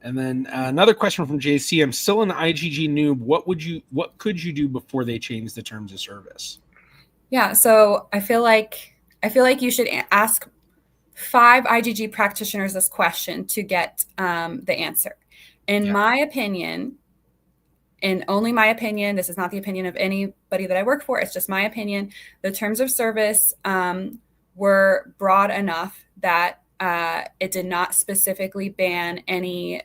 And then another question from JC. I'm still an IgG noob. What could you do before they change the terms of service? Yeah, so I feel like you should ask 5 IgG practitioners this question to get the answer. In my opinion, and only my opinion, this is not the opinion of anybody that I work for, it's just my opinion, the terms of service were broad enough that it did not specifically ban any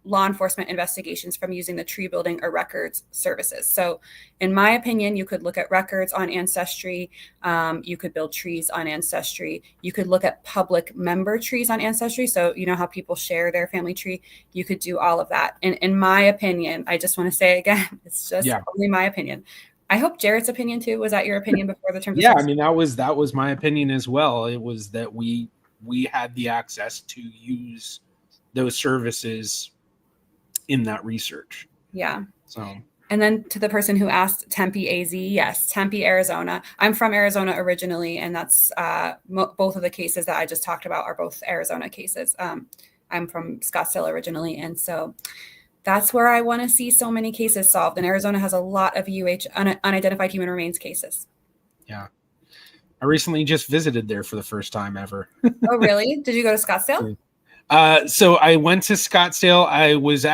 law enforcement investigations from using the tree building or records services. So in my opinion, you could look at records on Ancestry. You could build trees on Ancestry. You could look at public member trees on Ancestry. So you know how people share their family tree. You could do all of that. And in my opinion, I just want to say again, it's just only my opinion. I hope Jarrett's opinion too. Was that your opinion before the terms of Yeah, service? I mean, that was my opinion as well. It was that we had the access to use those services in that research. Yeah. So, and then to the person who asked Tempe, AZ, yes, Tempe, Arizona. I'm from Arizona originally, and that's both of the cases that I just talked about are both Arizona cases. I'm from Scottsdale originally, and so that's where I want to see so many cases solved. And Arizona has a lot of unidentified human remains cases. Yeah. I recently just visited there for the first time ever. Oh, really? Did you go to Scottsdale? So I went to Scottsdale. I was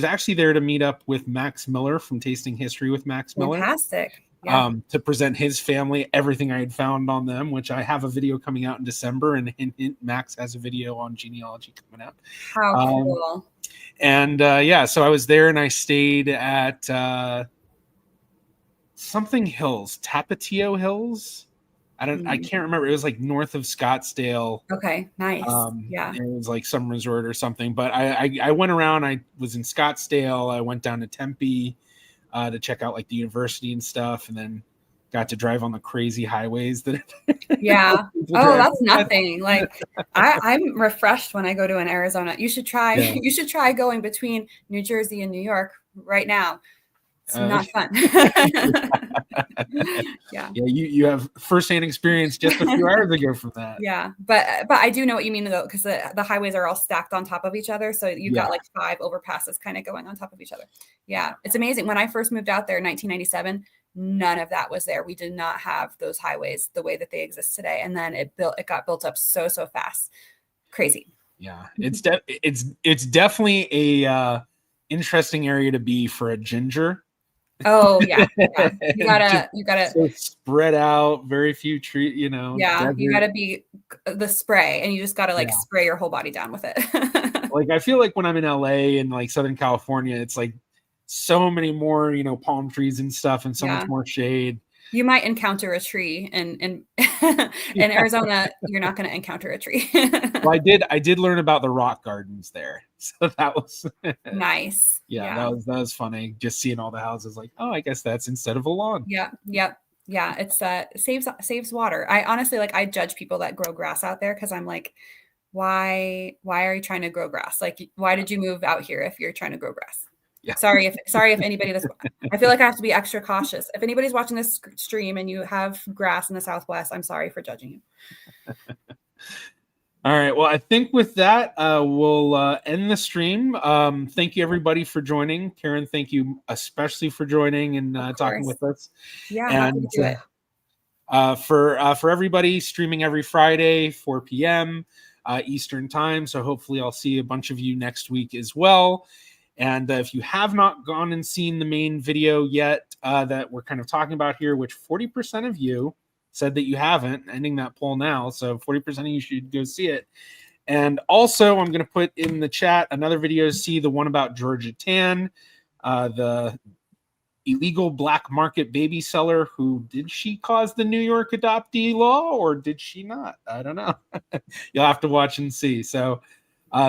actually there to meet up with Max Miller from Tasting History with Max Miller. Fantastic. Yeah. To present his family everything I had found on them, which I have a video coming out in December, and Max has a video on genealogy coming out. How cool. And yeah, so I was there and I stayed at something Hills, Tapatio Hills. I can't remember. It was like north of Scottsdale. Okay, nice. Yeah. It was like some resort or something. But I went around. I was in Scottsdale. I went down to Tempe to check out like the university and stuff, and then got to drive on the crazy highways that. Yeah. Oh, that's nothing. Like I'm refreshed when I go to an Arizona. You should try. Yeah. You should try going between New Jersey and New York right now. It's not fun. Yeah. Yeah. You have firsthand experience just a few hours ago from that. Yeah. But I do know what you mean though, because the highways are all stacked on top of each other. So you've got like 5 overpasses kind of going on top of each other. Yeah. It's amazing. When I first moved out there in 1997, none of that was there. We did not have those highways the way that they exist today. And then it got built up so fast. Crazy. Yeah. It's definitely a interesting area to be for a ginger. Oh yeah. You gotta so spread out, very few trees, you know. Yeah, desert. You gotta be the spray, and you just gotta like spray your whole body down with it. Like I feel like when I'm in LA and like Southern California, it's like so many more, you know, palm trees and stuff, and so much more shade. You might encounter a tree, and in Arizona, you're not going to encounter a tree. Well, I did learn about the rock gardens there, so that was nice. Yeah, that was funny. Just seeing all the houses, like, oh, I guess that's instead of a lawn. Yeah, it's saves water. I honestly I judge people that grow grass out there because I'm like, why are you trying to grow grass? Like, why did you move out here if you're trying to grow grass? Yeah. Sorry if anybody does. I feel like I have to be extra cautious. If anybody's watching this stream and you have grass in the Southwest, I'm sorry for judging you. All right. Well, I think with that, we'll end the stream. Thank you everybody for joining. Cairenn, thank you especially for joining and talking with us. Yeah, happy to do it. For everybody, streaming every Friday, 4 p.m. Eastern time. So hopefully I'll see a bunch of you next week as well. And if you have not gone and seen the main video yet that we're kind of talking about here, which 40% of you said that you haven't, ending that poll now. So 40% of you should go see it. And also, I'm going to put in the chat another video to see the one about Georgia Tan, the illegal black market baby seller who, did she cause the New York adoptee law or did she not? I don't know. You'll have to watch and see. So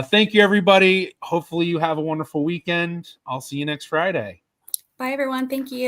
thank you, everybody. Hopefully you have a wonderful weekend. I'll see you next Friday. Bye, everyone. Thank you.